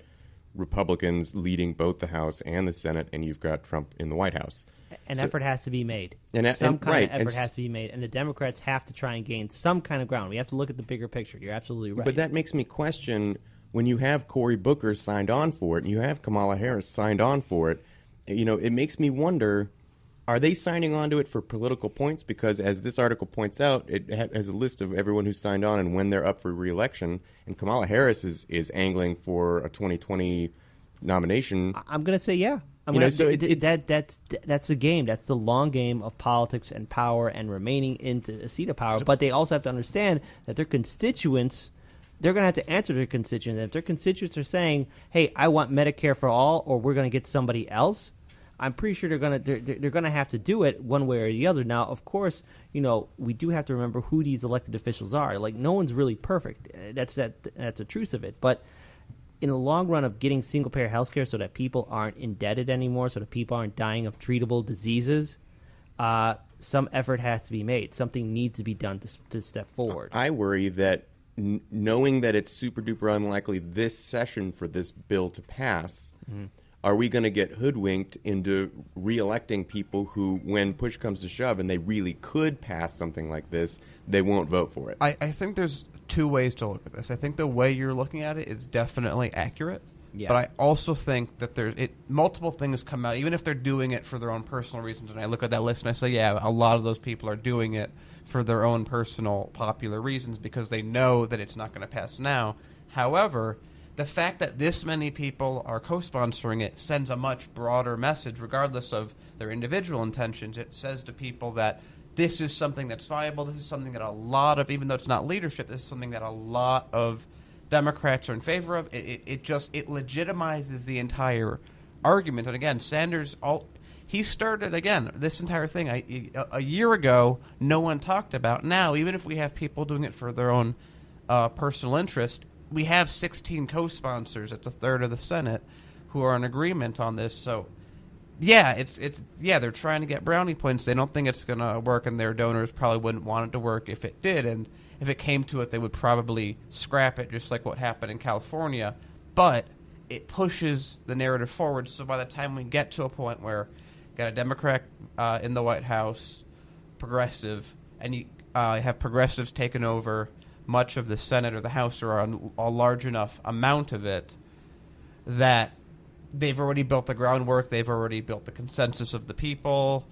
Republicans leading both the House and the Senate and you've got Trump in the White House. An effort has to be made. Some kind of effort has to be made, and the Democrats have to try and gain some kind of ground. We have to look at the bigger picture. You're absolutely right. But that makes me question, when you have Cory Booker signed on for it and you have Kamala Harris signed on for it, it makes me wonder, are they signing on to it for political points? Because as this article points out, it has a list of everyone who's signed on and when they're up for re-election. And Kamala Harris is angling for a 2020 nomination. I'm going to say yeah. That's the game. That's the long game of politics and power and remaining into a seat of power. But they also have to understand that their constituents, they're going to have to answer their constituents. And if their constituents are saying, hey, I want Medicare for all, or we're going to get somebody else, I'm pretty sure they're gonna have to do it one way or the other. Now, of course, we do have to remember who these elected officials are. Like, no one's really perfect. That's the truth of it. But in the long run of getting single-payer health care so that people aren't indebted anymore, so that people aren't dying of treatable diseases, some effort has to be made. Something needs to be done to step forward. I worry that knowing that it's super-duper unlikely this session for this bill to pass, are we going to get hoodwinked into re-electing people who, when push comes to shove and they really could pass something like this, they won't vote for it? I think there's two ways to look at this. I think the way you're looking at it is definitely accurate. Yeah. But I also think that multiple things come out, even if they're doing it for their own personal reasons. And I look at that list and I say, yeah, a lot of those people are doing it for their own personal popular reasons because they know that it's not going to pass now. However, the fact that this many people are co-sponsoring it sends a much broader message, regardless of their individual intentions. It says to people that this is something that's viable. This is something that a lot of, even though it's not leadership, this is something that a lot of Democrats are in favor of. It legitimizes the entire argument. And again, Sanders, he started, again, this entire thing a year ago, no one talked about. Now, even if we have people doing it for their own personal interest, we have 16 co-sponsors. It's a third of the Senate who are in agreement on this. So, yeah, they're trying to get brownie points. They don't think it's going to work, and their donors probably wouldn't want it to work if it did. And if it came to it, they would probably scrap it, just like what happened in California. But it pushes the narrative forward. So by the time we get to a point where you got a Democrat in the White House, progressive, and you have progressives taken over much of the Senate or the House, or a large enough amount of it, that they've already built the groundwork, they've already built the consensus of the people.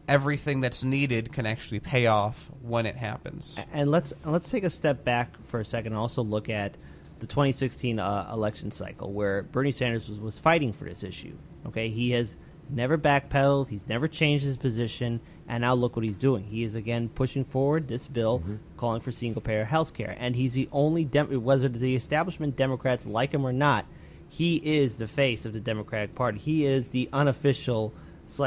Everything that's needed can actually pay off when it happens. And let's take a step back for a second and also look at the 2016 election cycle, where Bernie Sanders was fighting for this issue. Okay, he has never backpedaled, he's never changed his position, and now look what he's doing. He is again pushing forward this bill, calling for single-payer health care, and he's the only whether the establishment Democrats like him or not, he is the face of the Democratic Party. He is the unofficial /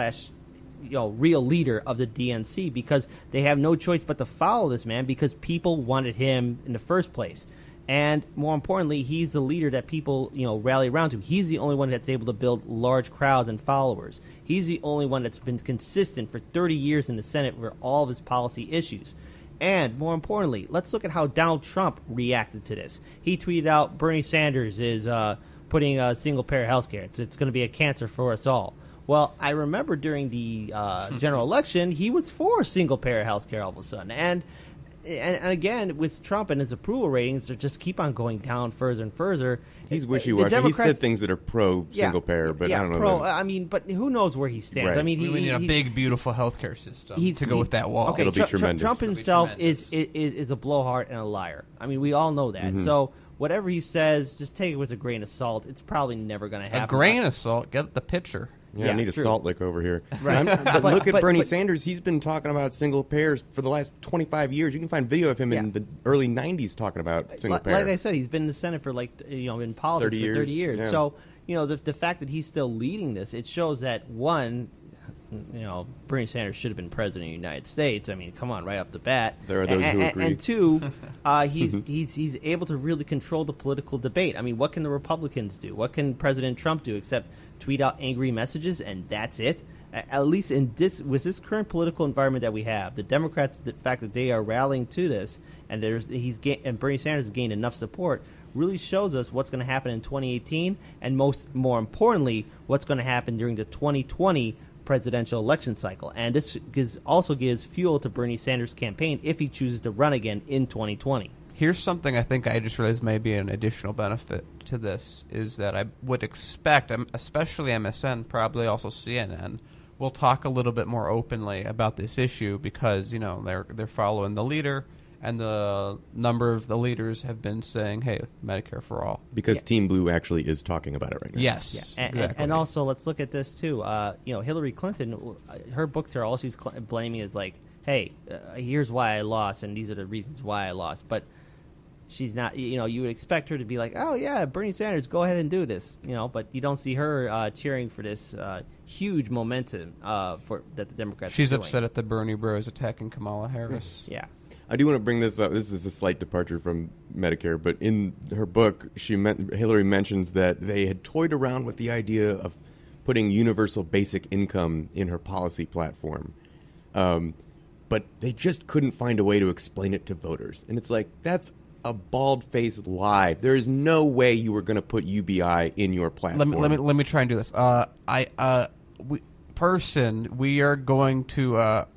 real leader of the DNC, because they have no choice but to follow this man because people wanted him in the first place. And more importantly, he's the leader that people, rally around to. He's the only one that's able to build large crowds and followers. He's the only one that's been consistent for 30 years in the Senate for all of his policy issues. And more importantly, let's look at how Donald Trump reacted to this. He tweeted out, Bernie Sanders is putting single-payer health care. It's going to be a cancer for us all. Well, I remember during the general election, he was for single-payer health care all of a sudden. And again, with Trump and his approval ratings, they just keep on going down further and further. He's wishy-washy. He said things that are pro-single-payer, but I don't know. But who knows where he stands? Right. I mean, we need a big, beautiful healthcare system to go with that wall. Okay, It'll be tremendous. Trump himself is a blowhard and a liar. I mean, we all know that. So whatever he says, just take it with a grain of salt. It's probably never going to happen. A grain of salt? Get the picture. Yeah, I need a salt lick over here. Right. But look at Bernie Sanders. He's been talking about single payers for the last 25 years. You can find video of him in the early 90s talking about single payer. Like I said, he's been in the Senate for in politics for 30 years. Yeah. So, the fact that he's still leading this, it shows that, one, Bernie Sanders should have been president of the United States. I mean, come on, right off the bat. There are those who agree. And two, he's able to really control the political debate. I mean, what can the Republicans do? What can President Trump do except tweet out angry messages, and that's it? At least with this current political environment that we have, the Democrats, the fact that they are rallying to this, and and Bernie Sanders has gained enough support, really shows us what's going to happen in 2018, and more importantly, what's going to happen during the 2020 presidential election cycle. And this also gives fuel to Bernie Sanders' campaign if he chooses to run again in 2020. Here's something I think I just realized may be an additional benefit to this, is that I would expect, especially MSN, probably also CNN, will talk a little bit more openly about this issue because, they're following the leader, and the number of the leaders have been saying, hey, Medicare for all. Because Team Blue actually is talking about it right now. Yes. Yeah. Exactly. And also, let's look at this, too. Hillary Clinton, her book tour, all she's blaming is like, hey, here's why I lost, and these are the reasons why I lost. But she's not, you would expect her to be like, oh, yeah, Bernie Sanders, go ahead and do this, but you don't see her cheering for this huge momentum that the Democrats She's are doing. upset at the Bernie bros attacking Kamala Harris. Yeah. I do want to bring this up. This is a slight departure from Medicare, but in her book, Hillary mentions that they had toyed around with the idea of putting universal basic income in her policy platform. But they just couldn't find a way to explain it to voters. And it's like, that's a bald-faced lie. There is no way you were going to put UBI in your platform. Let me try and do this. We are going to how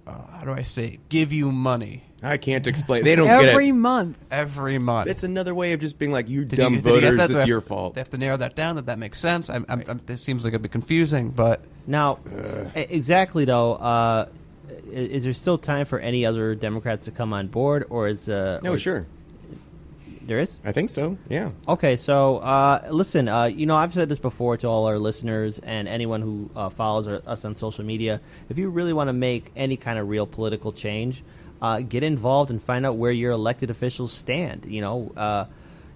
do I say, give you money. I can't explain. They don't get it. Every month. Every month. It's another way of just being like, you dumb voters, it's your fault. They have to narrow that down. That makes sense. It seems like a bit confusing, but now, exactly though, is there still time for any other Democrats to come on board, or is sure. There is? I think so, yeah. Okay, so listen, I've said this before to all our listeners and anyone who follows us on social media. If you really want to make any kind of real political change, get involved and find out where your elected officials stand.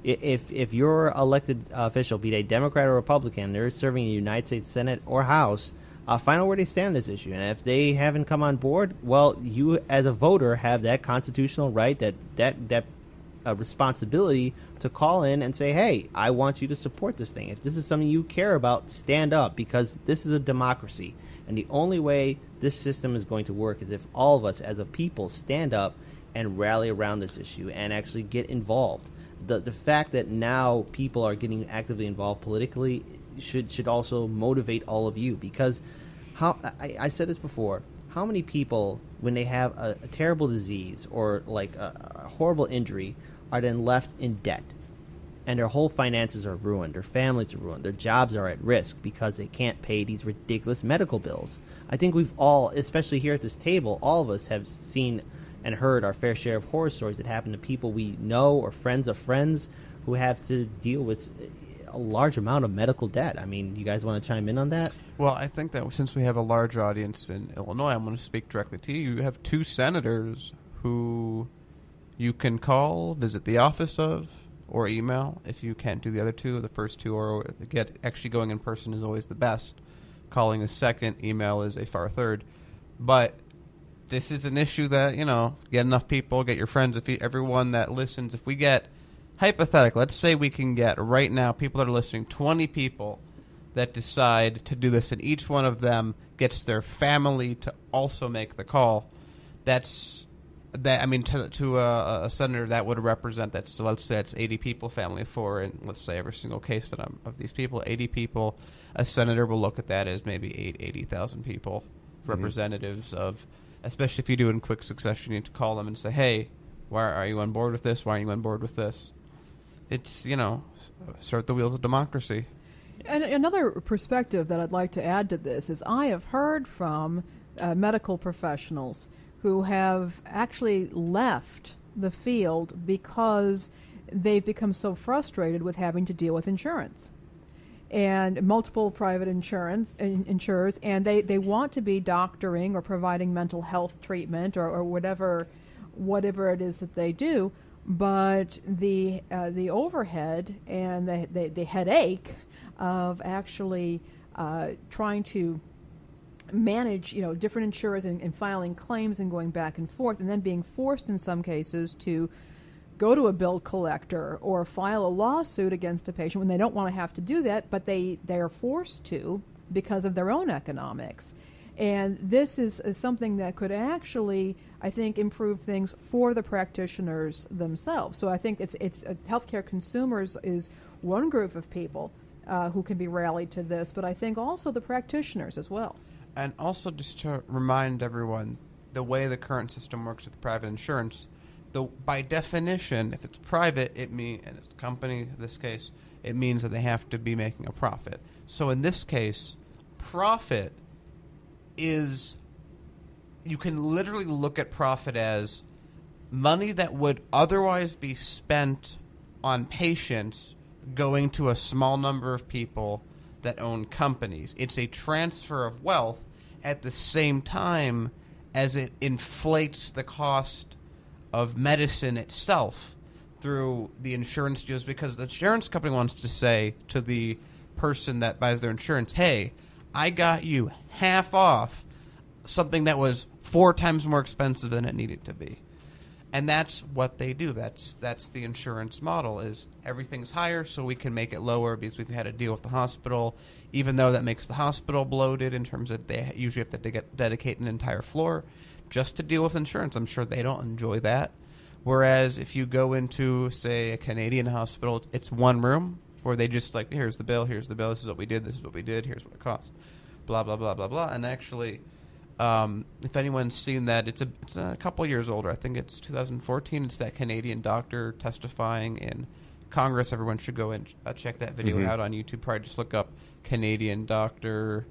If your elected official, be they Democrat or Republican, they're serving in the United States Senate or House, find out where they stand on this issue. And if they haven't come on board, well, you as a voter have that constitutional right, that responsibility to call in and say, hey, I want you to support this thing. If this is something you care about, stand up, because this is a democracy. And the only way this system is going to work is if all of us as a people stand up and rally around this issue and actually get involved. The fact that now people are getting actively involved politically should also motivate all of you, because I said this before, how many people, when they have a terrible disease or like a horrible injury, are then left in debt and their whole finances are ruined, their families are ruined, their jobs are at risk because they can't pay these ridiculous medical bills. I think we've all, especially here at this table, all of us have seen and heard our fair share of horror stories that happen to people we know or friends of friends who have to deal with a large amount of medical debt. I mean, you guys want to chime in on that? Well, I think that since we have a large audience in Illinois, I'm going to speak directly to you. You have 2 senators who you can call, visit the office of, or email. If you can't do the other 2, the first 2 or actually going in person is always the best. Calling a second, email is a far third. But this is an issue that, get enough people, get your friends, everyone that listens. If we get, hypothetical, let's say we can get right now, people that are listening, 20 people that decide to do this, and each one of them gets their family to also make the call. To a senator, that would represent that. So let's say it's 80 people, family of 4, and let's say every single case that of these people, 80 people, a senator will look at that as maybe 80,000 people, representatives of. Especially if you do it in quick succession, you need to call them and say, hey, why are you on board with this? Why are you on board with this? It's, start the wheels of democracy. And another perspective that I'd like to add to this is I have heard from medical professionals who have actually left the field because they've become so frustrated with having to deal with insurance. And multiple private insurers, and they want to be doctoring or providing mental health treatment or whatever it is that they do, but the overhead and the headache of actually trying to manage different insurers and filing claims and going back and forth, and then being forced in some cases to go to a bill collector or file a lawsuit against a patient when they don't want to have to do that, but they are forced to because of their own economics. And this is something that could actually, I think, improve things for the practitioners themselves. So I think it's healthcare consumers is one group of people who can be rallied to this, but I think also the practitioners as well. And also just to remind everyone, the way the current system works with private insurance, by definition, if it's private, and it's a company, in this case, it means that they have to be making a profit. So in this case, profit is, you can literally look at profit as money that would otherwise be spent on patients going to a small number of people that own companies. It's a transfer of wealth at the same time as it inflates the cost of medicine itself through the insurance deals, because the insurance company wants to say to the person that buys their insurance, hey, I got you half off something that was 4 times more expensive than it needed to be. And that's what they do. That's the insurance model, is everything's higher so we can make it lower because we've had to deal with the hospital, even though that makes the hospital bloated in terms of they usually have to dedicate an entire floor just to deal with insurance. I'm sure they don't enjoy that. Whereas if you go into, say, a Canadian hospital, it's one room where they just like, here's the bill, this is what we did, here's what it cost, blah, blah, blah, blah, blah. And actually, if anyone's seen that, it's a couple years older. I think it's 2014. It's that Canadian doctor testifying in Congress. Everyone should go and check that video out on YouTube. Probably just look up Canadian doctor...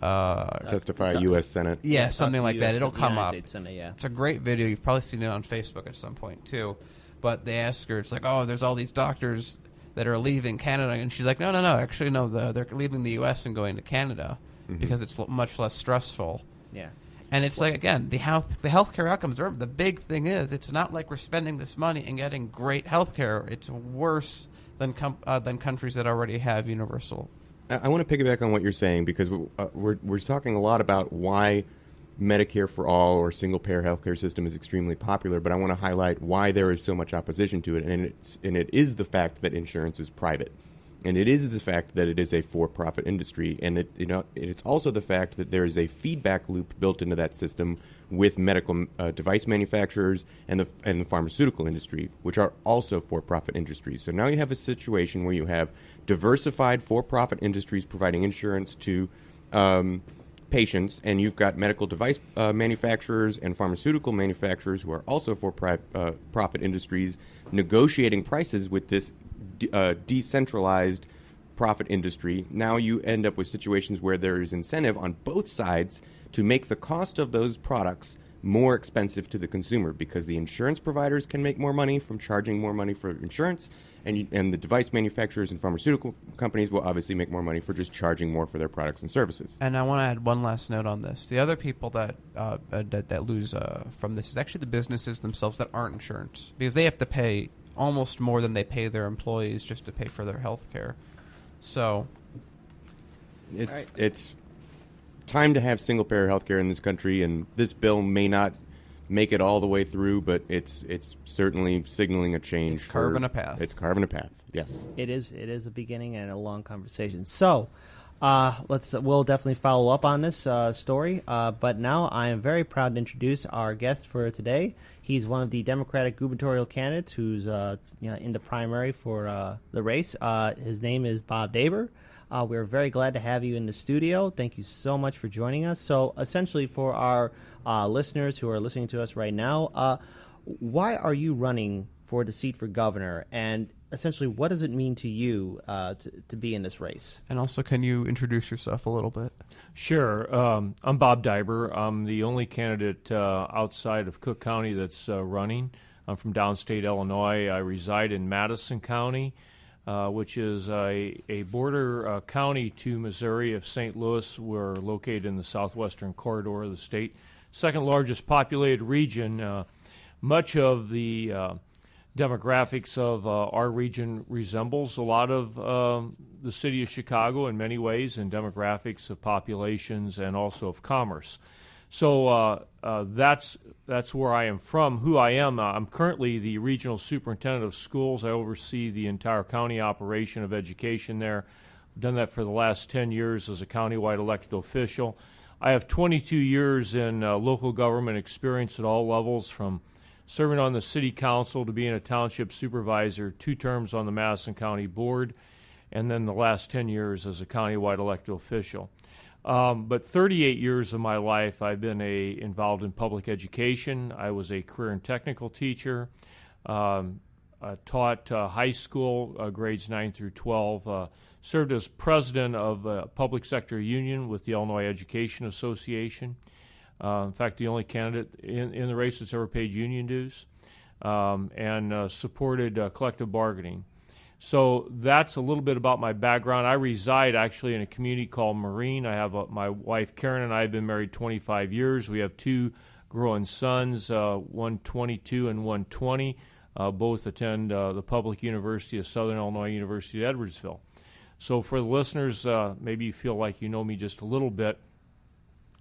testify U.S. Senate. Yeah, something like that. It'll come up. Senate, yeah. It's a great video. You've probably seen it on Facebook at some point, too. But they ask her, it's like, oh, there's all these doctors that are leaving Canada. And she's like, no. Actually, no, they're leaving the U.S. and going to Canada because it's much less stressful. Yeah. And it's like, again, the healthcare outcomes are, the big thing is, it's not like we're spending this money and getting great healthcare. It's worse than countries that already have universal. I want to piggyback on what you're saying, because we're talking a lot about why Medicare for all or single-payer healthcare system is extremely popular, but I want to highlight why there is so much opposition to it, and it is the fact that insurance is private. And it is the fact that it is a for-profit industry, and it's also the fact that there is a feedback loop built into that system with medical device manufacturers and the pharmaceutical industry, which are also for-profit industries. So now you have a situation where you have diversified for-profit industries providing insurance to patients, and you've got medical device manufacturers and pharmaceutical manufacturers who are also for-profit industries negotiating prices with this decentralized profit industry. Now you end up with situations where there is incentive on both sides to make the cost of those products more expensive to the consumer, because the insurance providers can make more money from charging more money for insurance, and the device manufacturers and pharmaceutical companies will obviously make more money for just charging more for their products and services. And I want to add one last note on this. The other people that lose from this is actually the businesses themselves that aren't insurance, because they have to pay almost more than they pay their employees just to pay for their health care. So it's time to have single-payer health care in this country, and this bill may not make it all the way through, but it's certainly signaling a change. It's carving a path. It's carving a path, yes. It is a beginning and a long conversation. So we'll definitely follow up on this story. But now I am very proud to introduce our guest for today. He's one of the Democratic gubernatorial candidates who's in the primary for the race. His name is Bob Daiber. We're very glad to have you in the studio. Thank you so much for joining us. So essentially, for our listeners who are listening to us right now, why are you running for the seat for governor? And essentially, what does it mean to you to be in this race? And also, can you introduce yourself a little bit? Sure. I'm Bob Daiber. I'm the only candidate outside of Cook County that's running. I'm from downstate Illinois. I reside in Madison County, which is a border county to Missouri of St. Louis. We're located in the southwestern corridor of the state. Second largest populated region. Much of the demographics of our region resembles a lot of the city of Chicago in many ways, in demographics of populations and also of commerce. So that's where I am from. Who I am, I'm currently the regional superintendent of schools. I oversee the entire county operation of education there. I've done that for the last 10 years as a countywide elected official. I have 22 years in local government experience at all levels, from serving on the city council to being a township supervisor, 2 terms on the Madison County Board, and then the last 10 years as a countywide elected official. But 38 years of my life I've been involved in public education. I was a career and technical teacher, taught high school grades 9 through 12, served as president of a public sector union with the Illinois Education Association. In fact, the only candidate in the race that's ever paid union dues, and supported collective bargaining. So that's a little bit about my background. I reside actually in a community called Marine. I have my wife Karen and I have been married 25 years. We have 2 growing sons, one 22 and one 20. Both attend the Public University of Southern Illinois University at Edwardsville. So for the listeners, maybe you feel like you know me just a little bit.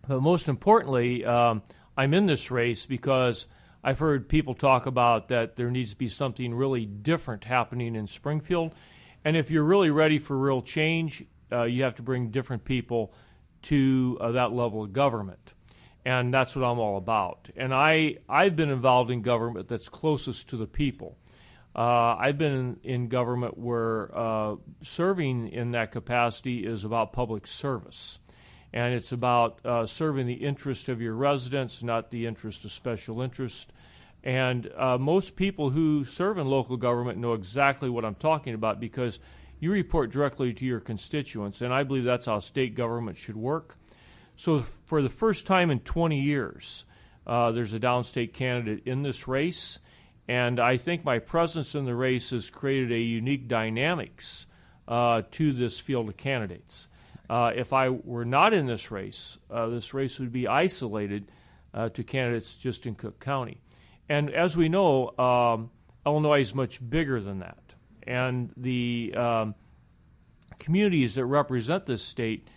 But most importantly, I'm in this race because I've heard people talk about that there needs to be something really different happening in Springfield. And if you're really ready for real change, you have to bring different people to that level of government. And that's what I'm all about. And I've been involved in government that's closest to the people. I've been in government where serving in that capacity is about public service. And it's about serving the interest of your residents, not the interest of special interest. And most people who serve in local government know exactly what I'm talking about, because you report directly to your constituents, and I believe that's how state government should work. So for the first time in 20 years, there's a downstate candidate in this race, and I think my presence in the race has created a unique dynamics to this field of candidates. If I were not in this race would be isolated to candidates just in Cook County. And as we know, Illinois is much bigger than that. And the communities that represent this state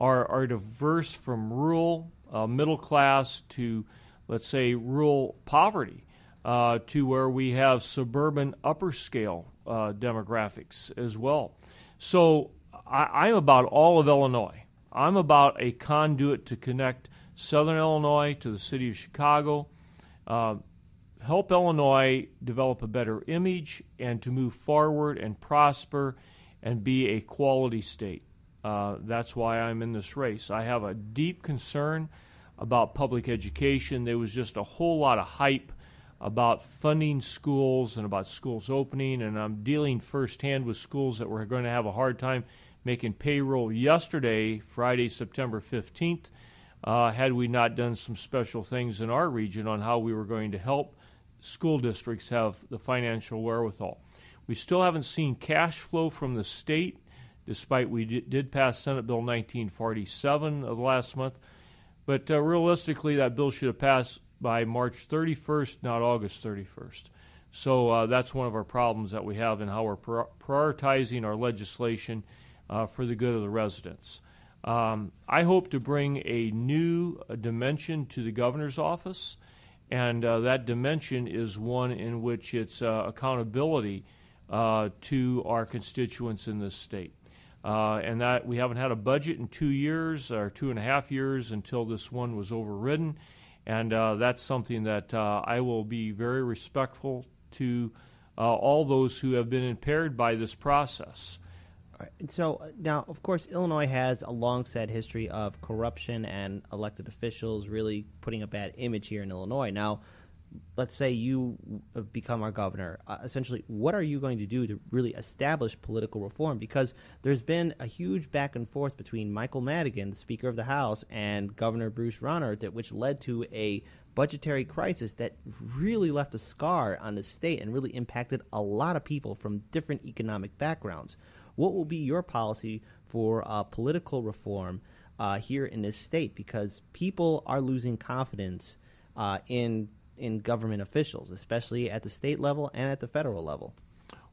are diverse from rural, middle class to, let's say, rural poverty, to where we have suburban upper scale demographics as well. So I'm about all of Illinois. I'm about a conduit to connect Southern Illinois to the city of Chicago, help Illinois develop a better image, and to move forward and prosper and be a quality state. That's why I'm in this race. I have a deep concern about public education. There was just a whole lot of hype about funding schools and about schools opening, and I'm dealing firsthand with schools that were going to have a hard time making payroll yesterday, Friday, September 15th, had we not done some special things in our region on how we were going to help school districts have the financial wherewithal. We still haven't seen cash flow from the state, despite we did pass Senate Bill 1947 of last month. But realistically, that bill should have passed by March 31st, not August 31st. So that's one of our problems that we have in how we're prioritizing our legislation for the good of the residents. I hope to bring a new dimension to the governor's office, and that dimension is one in which it's accountability to our constituents in this state. And that we haven't had a budget in 2 years or 2.5 years until this one was overridden. And that's something that I will be very respectful to all those who have been impaired by this process. So now, of course, Illinois has a long-sad history of corruption and elected officials really putting a bad image here in Illinois. Now, let's say you become our governor. Essentially, what are you going to do to really establish political reform? Because there's been a huge back and forth between Michael Madigan, the Speaker of the House, and Governor Bruce Rauner, which led to a budgetary crisis that really left a scar on the state and really impacted a lot of people from different economic backgrounds. What will be your policy for political reform here in this state? Because people are losing confidence in government officials, especially at the state level and at the federal level.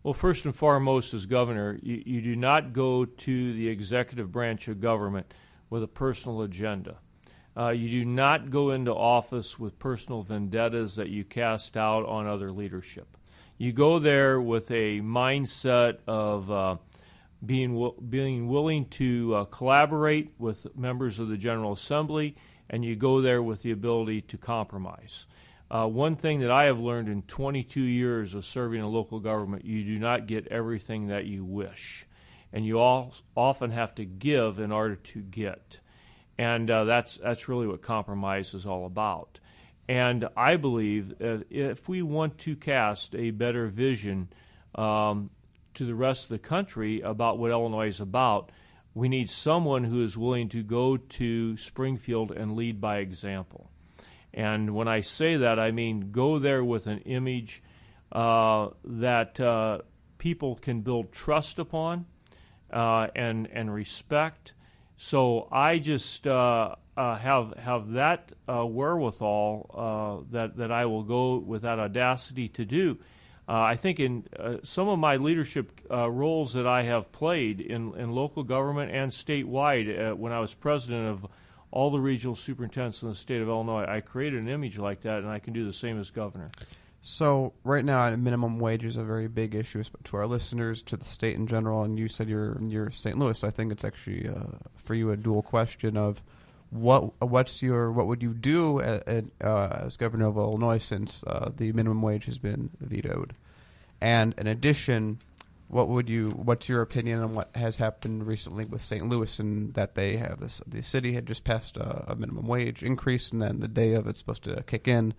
Well, first and foremost, as governor, you do not go to the executive branch of government with a personal agenda. You do not go into office with personal vendettas that you cast out on other leadership. You go there with a mindset of being willing to collaborate with members of the General Assembly, and you go there with the ability to compromise. One thing that I have learned in 22 years of serving in local government, you do not get everything that you wish. And you often have to give in order to get. And that's really what compromise is all about. And I believe if we want to cast a better vision to the rest of the country about what Illinois is about, we need someone who is willing to go to Springfield and lead by example. And when I say that, I mean go there with an image that people can build trust upon and respect. So I just have that wherewithal that I will go with that audacity to do. I think in some of my leadership roles that I have played in local government and statewide, when I was president of all the regional superintendents in the state of Illinois, I created an image like that, and I can do the same as governor. So right now, minimum wage is a very big issue to our listeners, to the state in general, and you said you're St. Louis, so I think it's actually for you a dual question of what would you do as governor of Illinois since the minimum wage has been vetoed, and in addition, what's your opinion on what has happened recently with St. Louis, and that they have the city had just passed a minimum wage increase, and then the day of it's supposed to kick in,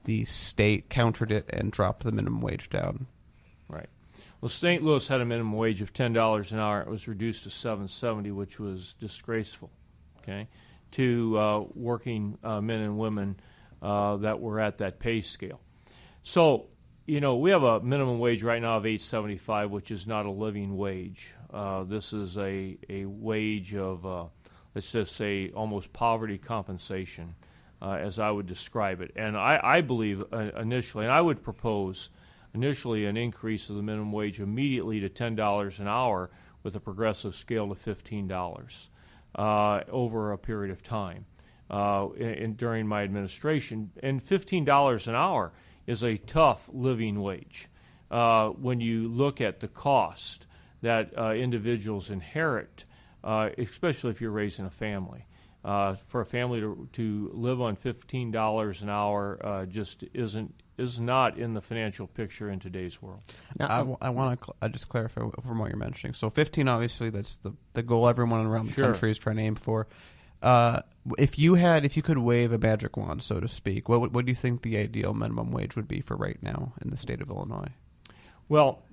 the state countered it and dropped the minimum wage down. Right. Well, St. Louis had a minimum wage of $10 an hour. It was reduced to $7.70, which was disgraceful. Okay, to working men and women that were at that pay scale. So, we have a minimum wage right now of $8.75, which is not a living wage. This is a wage of, let's just say, almost poverty compensation. as I would describe it. And I believe initially, and I would propose initially an increase of the minimum wage immediately to $10 an hour with a progressive scale to $15 over a period of time during my administration. And $15 an hour is a tough living wage when you look at the cost that individuals inherit, especially if you're raising a family. For a family to live on $15 an hour just is not in the financial picture in today's world. Now, I want to just clarify from what you're mentioning. So 15, obviously, that's the goal everyone around the country is trying to aim for. If you could wave a magic wand, so to speak, what do you think the ideal minimum wage would be for right now in the state of Illinois? Well,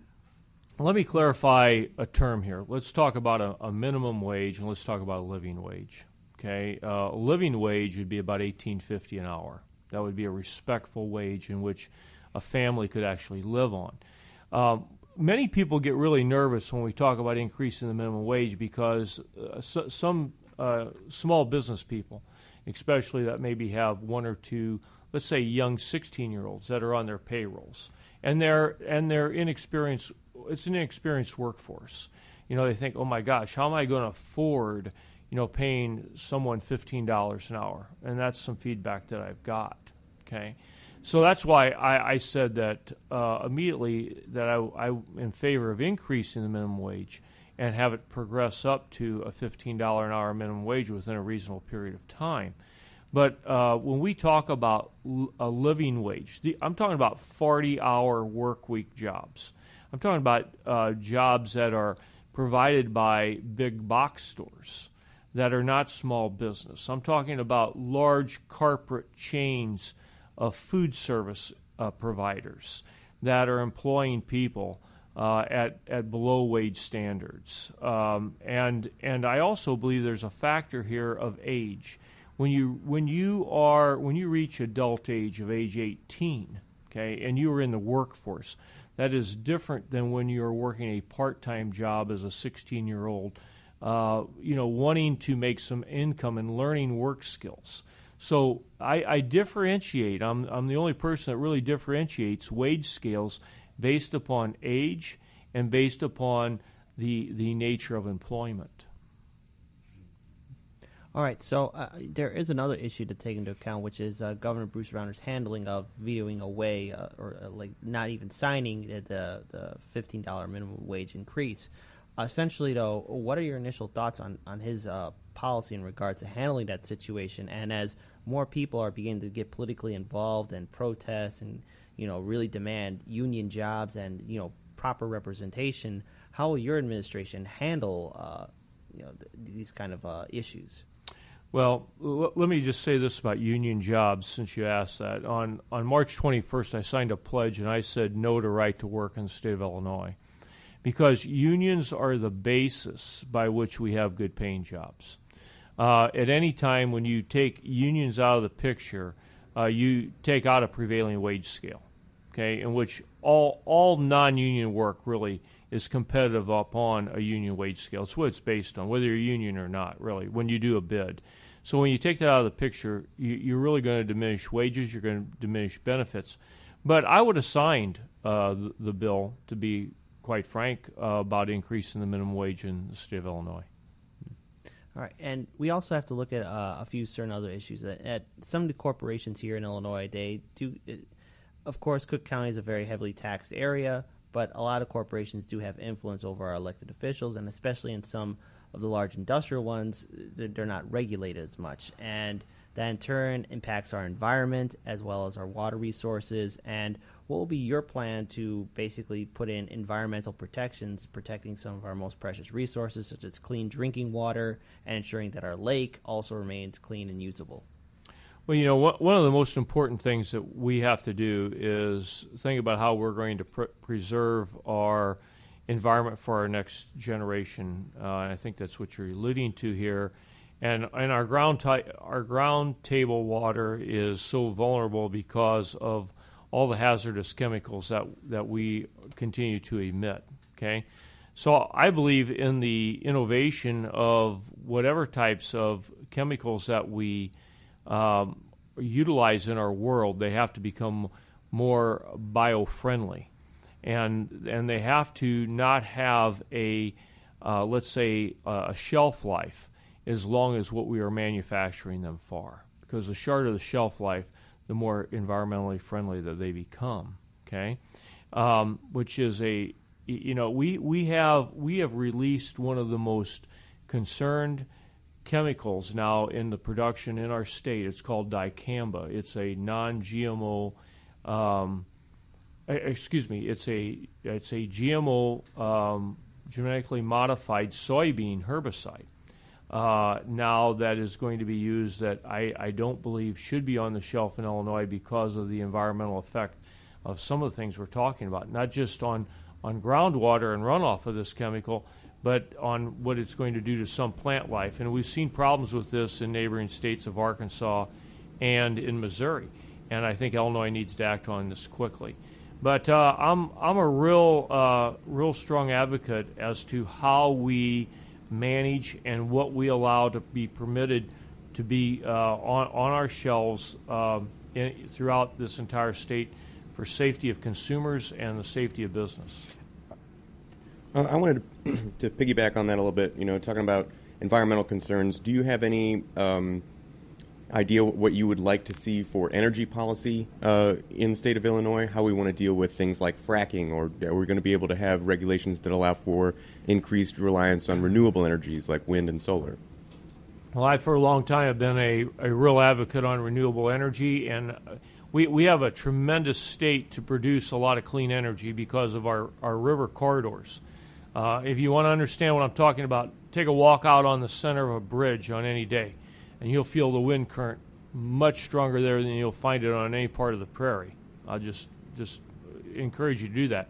let me clarify a term here. Let's talk about a minimum wage, and let's talk about a living wage. Okay, a living wage would be about $18.50 an hour. That would be a respectful wage in which a family could actually live on. Many people get really nervous when we talk about increasing the minimum wage because some small business people, especially that maybe have one or two, let's say young 16-year-olds that are on their payrolls, and they're inexperienced. It's an inexperienced workforce. They think, oh my gosh, how am I going to afford paying someone $15 an hour? And that's some feedback that I've got, okay? So that's why I said that immediately that I'm in favor of increasing the minimum wage and have it progress up to a $15 an hour minimum wage within a reasonable period of time. But when we talk about a living wage, I'm talking about 40-hour work week jobs. I'm talking about jobs that are provided by big box stores that are not small business. I'm talking about large corporate chains of food service providers that are employing people at below wage standards. And I also believe there's a factor here of age. When you reach adult age of age 18, okay, and you are in the workforce, that is different than when you're working a part-time job as a 16-year-old. Wanting to make some income and learning work skills. So I differentiate. I'm the only person that really differentiates wage scales based upon age and based upon the nature of employment. All right, so there is another issue to take into account, which is Governor Bruce Rauner's handling of vetoing away or not even signing the $15 minimum wage increase. Essentially, though, what are your initial thoughts on his policy in regards to handling that situation? And as more people are beginning to get politically involved and protest and really demand union jobs and proper representation, how will your administration handle these kind of issues? Well, let me just say this about union jobs, since you asked that. On March 21st, I signed a pledge, and I said no to right to work in the state of Illinois, because unions are the basis by which we have good paying jobs. At any time when you take unions out of the picture, you take out a prevailing wage scale, okay, in which all non-union work really is competitive upon a union wage scale. It's what it's based on, whether you're union or not, really, when you do a bid. So when you take that out of the picture, you're really going to diminish wages, you're going to diminish benefits. But I would have signed the bill, to be quite frank, about increasing the minimum wage in the state of Illinois. All right, and we also have to look at a few certain other issues. At some of the corporations here in Illinois, they do, of course, Cook County is a very heavily taxed area, but a lot of corporations do have influence over our elected officials, and especially in some of the large industrial ones, they're not regulated as much. And that in turn impacts our environment as well as our water resources. And what will be your plan to basically put in environmental protections, protecting some of our most precious resources, such as clean drinking water, and ensuring that our lake also remains clean and usable? Well, one of the most important things that we have to do is think about how we're going to preserve our environment for our next generation. And I think that's what you're alluding to here. And our ground table water is so vulnerable because of all the hazardous chemicals that we continue to emit. Okay, so I believe in the innovation of whatever types of chemicals that we utilize in our world, they have to become more bio-friendly, and they have to not have let's say a shelf life as long as what we are manufacturing them for, because the shorter the shelf life, the more environmentally friendly that they become. Okay, which is we have released one of the most concerned chemicals now in the production in our state. It's called dicamba. It's a non-GMO. It's a GMO genetically modified soybean herbicide. Now that is going to be used that I don't believe should be on the shelf in Illinois because of the environmental effect of some of the things we're talking about, not just on groundwater and runoff of this chemical, but on what it's going to do to some plant life. And we've seen problems with this in neighboring states of Arkansas and in Missouri. And I think Illinois needs to act on this quickly. But I'm a real strong advocate as to how we manage and what we allow to be permitted to be on our shelves throughout this entire state for safety of consumers and the safety of business. I wanted to piggyback on that a little bit, talking about environmental concerns. Do you have any idea what you would like to see for energy policy in the state of Illinois, how we want to deal with things like fracking, or are we going to be able to have regulations that allow for increased reliance on renewable energies like wind and solar? Well, I, for a long time, have been a real advocate on renewable energy, and we have a tremendous state to produce a lot of clean energy because of our river corridors. If you want to understand what I'm talking about, take a walk out on the center of a bridge on any day, and you'll feel the wind current much stronger there than you'll find it on any part of the prairie. I'll just encourage you to do that.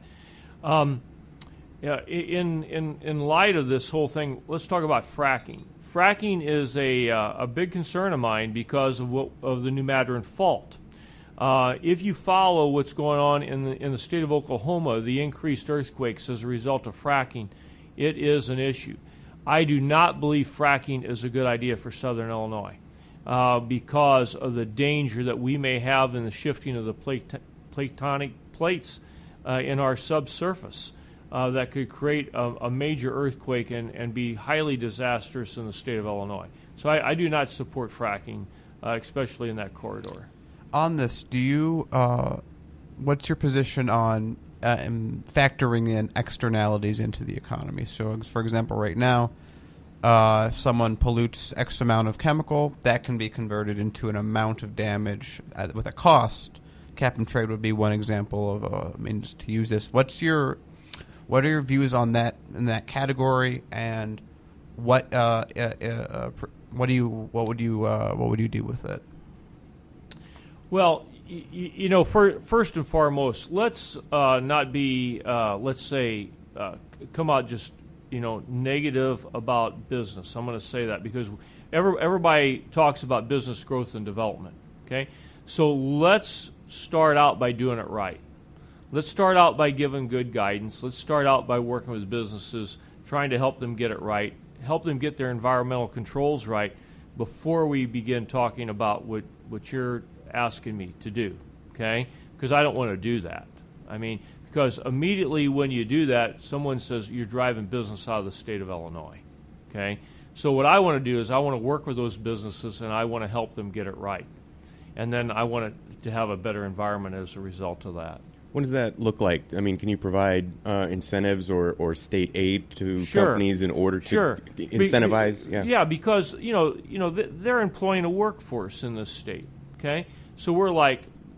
In light of this whole thing, let's talk about fracking. Fracking is a big concern of mine because of the New Madron Fault. If you follow what's going on in the state of Oklahoma, the increased earthquakes as a result of fracking, it is an issue. I do not believe fracking is a good idea for southern Illinois because of the danger that we may have in the shifting of the tectonic plates in our subsurface that could create a major earthquake and be highly disastrous in the state of Illinois. So I do not support fracking, especially in that corridor. On this, what's your position on factoring in externalities into the economy? So, for example, right now, if someone pollutes X amount of chemical, that can be converted into an amount of damage with a cost. Cap and trade would be one example of means to use this. What are your views on that in that category, and what would you do with it? Well, first and foremost, let's not be, come out just, negative about business. I'm going to say that because everybody talks about business growth and development, okay? So let's start out by doing it right. Let's start out by giving good guidance. Let's start out by working with businesses, trying to help them get it right, help them get their environmental controls right before we begin talking about what you're asking me to do, okay? Because I don't want to do that. Because immediately when you do that, someone says you're driving business out of the state of Illinois, okay? So what I want to do is I want to work with those businesses and I want to help them get it right. And then I want it to have a better environment as a result of that. What does that look like? Can you provide incentives or state aid to companies in order to incentivize? Yeah, because they're employing a workforce in this state. Okay, so we're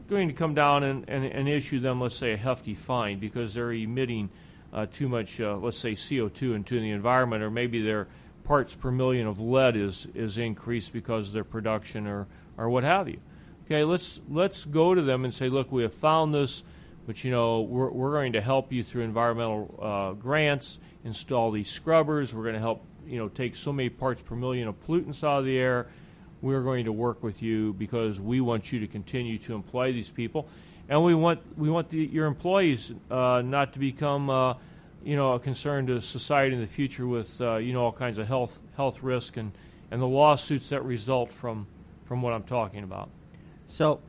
going to come down and issue them, let's say, a hefty fine because they're emitting too much, let's say, CO2 into the environment, or maybe their parts per million of lead is increased because of their production or what have you. Okay, let's go to them and say, look, we have found this, but we're going to help you through environmental grants, install these scrubbers. We're going to help take so many parts per million of pollutants out of the air. We're going to work with you because we want you to continue to employ these people, and we want your employees not to become a concern to society in the future with all kinds of health risk and the lawsuits that result from what I'm talking about. So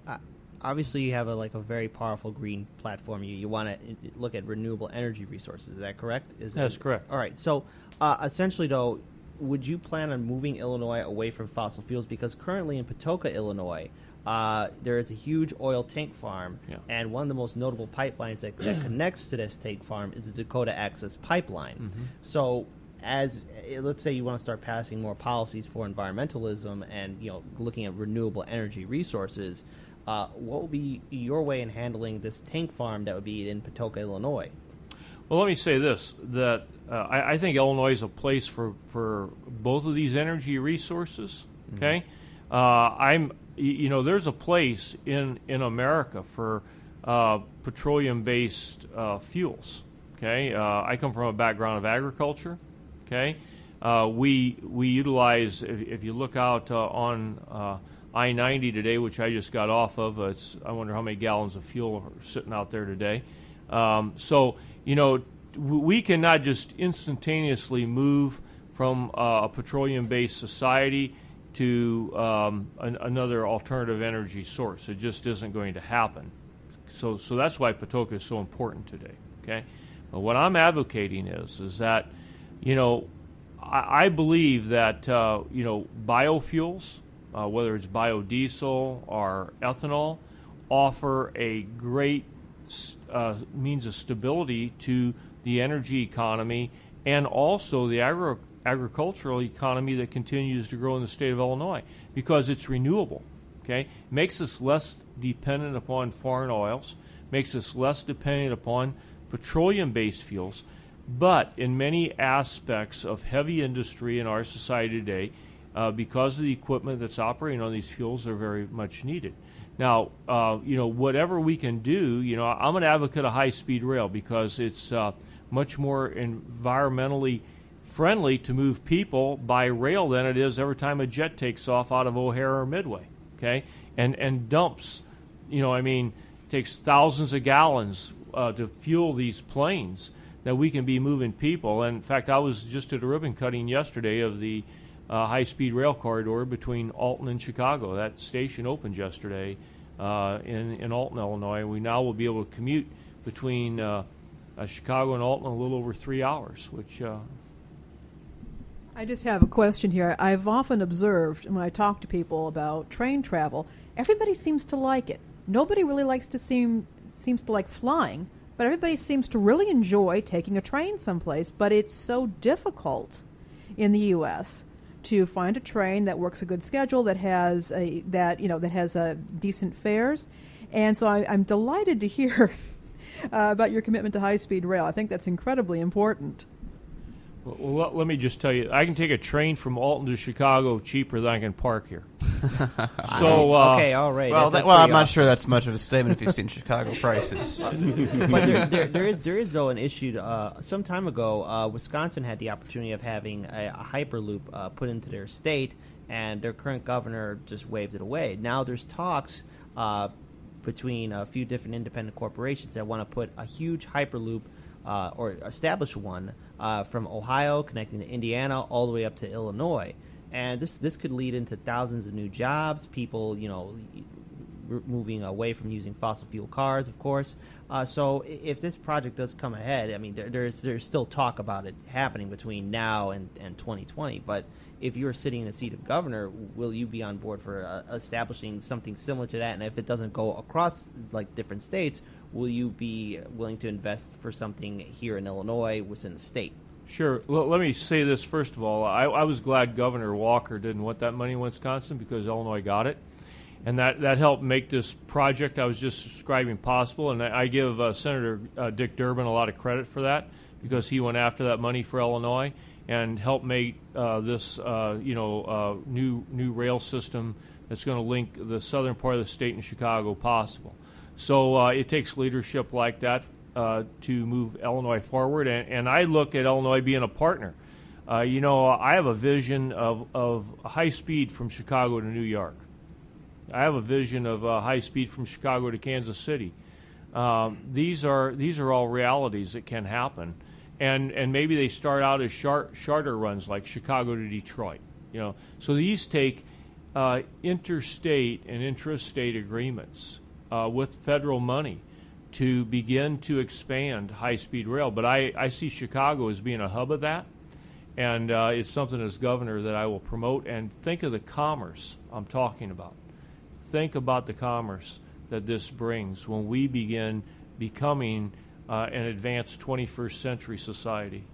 obviously you have a very powerful green platform. You want to look at renewable energy resources. Is that correct? That's correct. All right. So essentially, though, would you plan on moving Illinois away from fossil fuels? Because currently in Patoka, Illinois, there is a huge oil tank farm, and one of the most notable pipelines that connects to this tank farm is the Dakota Access Pipeline. Mm-hmm. So, let's say you want to start passing more policies for environmentalism and looking at renewable energy resources, what will be your way in handling this tank farm that would be in Patoka, Illinois? Well, let me say this: that I think Illinois is a place for both of these energy resources. Okay, there's a place in America for petroleum-based fuels. Okay, I come from a background of agriculture. Okay, we utilize, if you look out on I-90 today, which I just got off of, I wonder how many gallons of fuel are sitting out there today. We cannot just instantaneously move from a petroleum-based society to another alternative energy source. It just isn't going to happen. So that's why Patoka is so important today. Okay, but what I'm advocating is that I believe that biofuels, whether it's biodiesel or ethanol, offer a great means of stability to the energy economy and also the agricultural economy that continues to grow in the state of Illinois because it's renewable. Okay, makes us less dependent upon foreign oils, makes us less dependent upon petroleum-based fuels, but in many aspects of heavy industry in our society today, because of the equipment that's operating on these fuels, are very much needed. Now, whatever we can do, I'm an advocate of high-speed rail because it's much more environmentally friendly to move people by rail than it is every time a jet takes off out of O'Hare or Midway. Okay, and dumps, takes thousands of gallons to fuel these planes that we can be moving people. And in fact, I was just at a ribbon cutting yesterday of the high-speed rail corridor between Alton and Chicago. That station opened yesterday in Alton, Illinois. We now will be able to commute between Chicago and Alton in a little over 3 hours, which... I just have a question here. I've often observed when I talk to people about train travel, everybody seems to like it. Nobody really seems to like flying, but everybody seems to really enjoy taking a train someplace. But it's so difficult in the U.S. to find a train that works a good schedule, that has decent fares, and so I'm delighted to hear about your commitment to high-speed rail. I think that's incredibly important. Well, let me just tell you, I can take a train from Alton to Chicago cheaper than I can park here. So okay, all right. Well, I'm not sure that's much of a statement if you've seen Chicago prices. But there is though an issue. Some time ago, Wisconsin had the opportunity of having a Hyperloop put into their state, and their current governor just waved it away. Now there's talks between a few different independent corporations that want to put a huge Hyperloop or establish one from Ohio connecting to Indiana all the way up to Illinois. And this could lead into thousands of new jobs, people, moving away from using fossil fuel cars, of course. So if this project does come ahead, I mean, there's still talk about it happening between now and 2020. But if you're sitting in a seat of governor, will you be on board for establishing something similar to that? And if it doesn't go across like different states, will you be willing to invest for something here in Illinois within the state? Sure. Let me say this first of all. I was glad Governor Walker didn't want that money in Wisconsin because Illinois got it. And that helped make this project I was just describing possible. And I give Senator Dick Durbin a lot of credit for that because he went after that money for Illinois and helped make this new rail system that's going to link the southern part of the state and Chicago possible. So it takes leadership like that to move Illinois forward. And I look at Illinois being a partner. I have a vision of high speed from Chicago to New York. I have a vision of high speed from Chicago to Kansas City. These are all realities that can happen, and maybe they start out as charter runs like Chicago to Detroit. So these take interstate and intrastate agreements with federal money to begin to expand high-speed rail. But I see Chicago as being a hub of that, and it's something as governor that I will promote. And think of the commerce I'm talking about. Think about the commerce that this brings when we begin becoming an advanced 21st century society.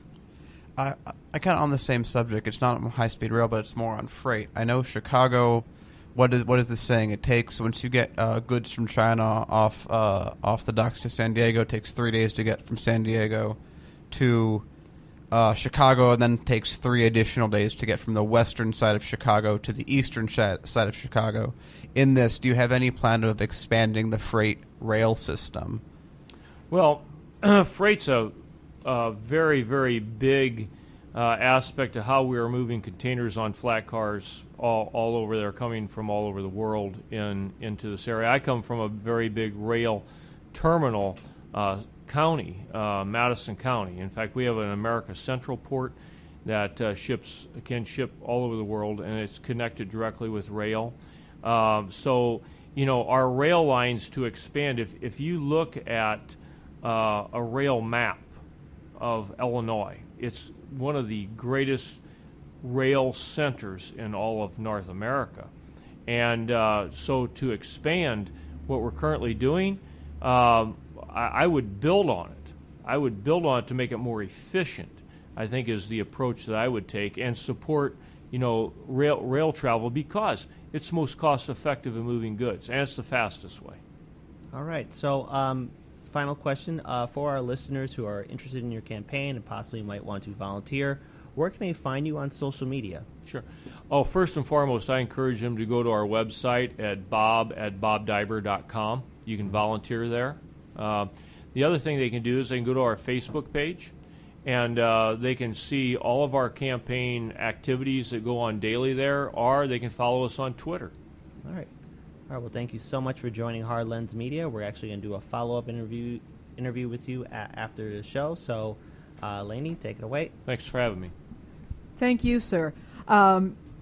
I kind of on the same subject. It's not on high-speed rail, but it's more on freight. I know Chicago. What is this saying? It takes, once you get goods from China off the docks to San Diego, it takes 3 days to get from San Diego to Chicago, and then takes 3 additional days to get from the western side of Chicago to the eastern side of Chicago. In this, do you have any plan of expanding the freight rail system? Well, freight's a very, very big aspect of how we are moving containers on flat cars all over. They're coming from all over the world into this area. I come from a very big rail terminal county, Madison County. In fact, we have an America Central port that can ship all over the world, and it's connected directly with rail. So, our rail lines to expand, if you look at a rail map of Illinois, it's one of the greatest rail centers in all of North America. And so to expand what we're currently doing, I would build on it. I would build on it to make it more efficient, I think, is the approach that I would take, and support rail travel, because it's most cost effective in moving goods, and it's the fastest way. All right. So final question for our listeners who are interested in your campaign and possibly might want to volunteer. Where can they find you on social media? Sure. Oh, first and foremost, I encourage them to go to our website at bob@bobdaiber.com. You can volunteer there. The other thing they can do is they can go to our Facebook page, and they can see all of our campaign activities that go on daily there, or they can follow us on Twitter. All right. All right, well, thank you so much for joining Hard Lens Media. We're actually going to do a follow-up interview with you after the show. So, Lainey, take it away. Thanks for having me. Thank you, sir.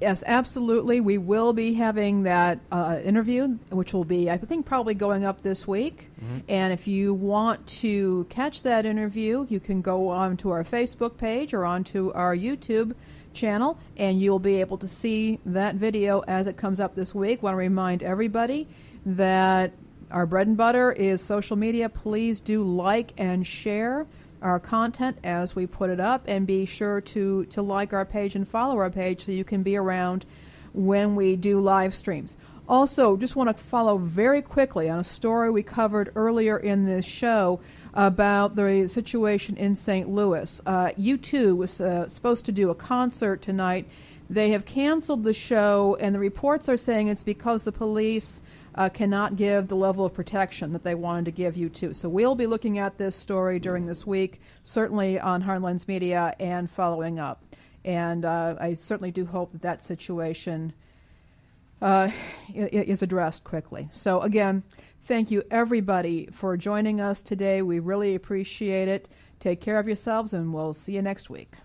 Yes, absolutely. We will be having that interview, which will be, I think, probably going up this week. Mm-hmm. And if you want to catch that interview, you can go on to our Facebook page or onto our YouTube channel, and you'll be able to see that video as it comes up this week. I want to remind everybody that our bread and butter is social media. Please do like and share our content as we put it up, and be sure to like our page and follow our page so you can be around when we do live streams. Also, just want to follow very quickly on a story we covered earlier in this show about the situation in St. Louis. U2 was supposed to do a concert tonight. They have canceled the show, and the reports are saying it's because the police cannot give the level of protection that they wanted to give U2. So we'll be looking at this story during this week, certainly on Hard Lens Media, and following up. And I certainly do hope that situation is addressed quickly. So again, thank you everybody for joining us today. We really appreciate it. Take care of yourselves, and we'll see you next week.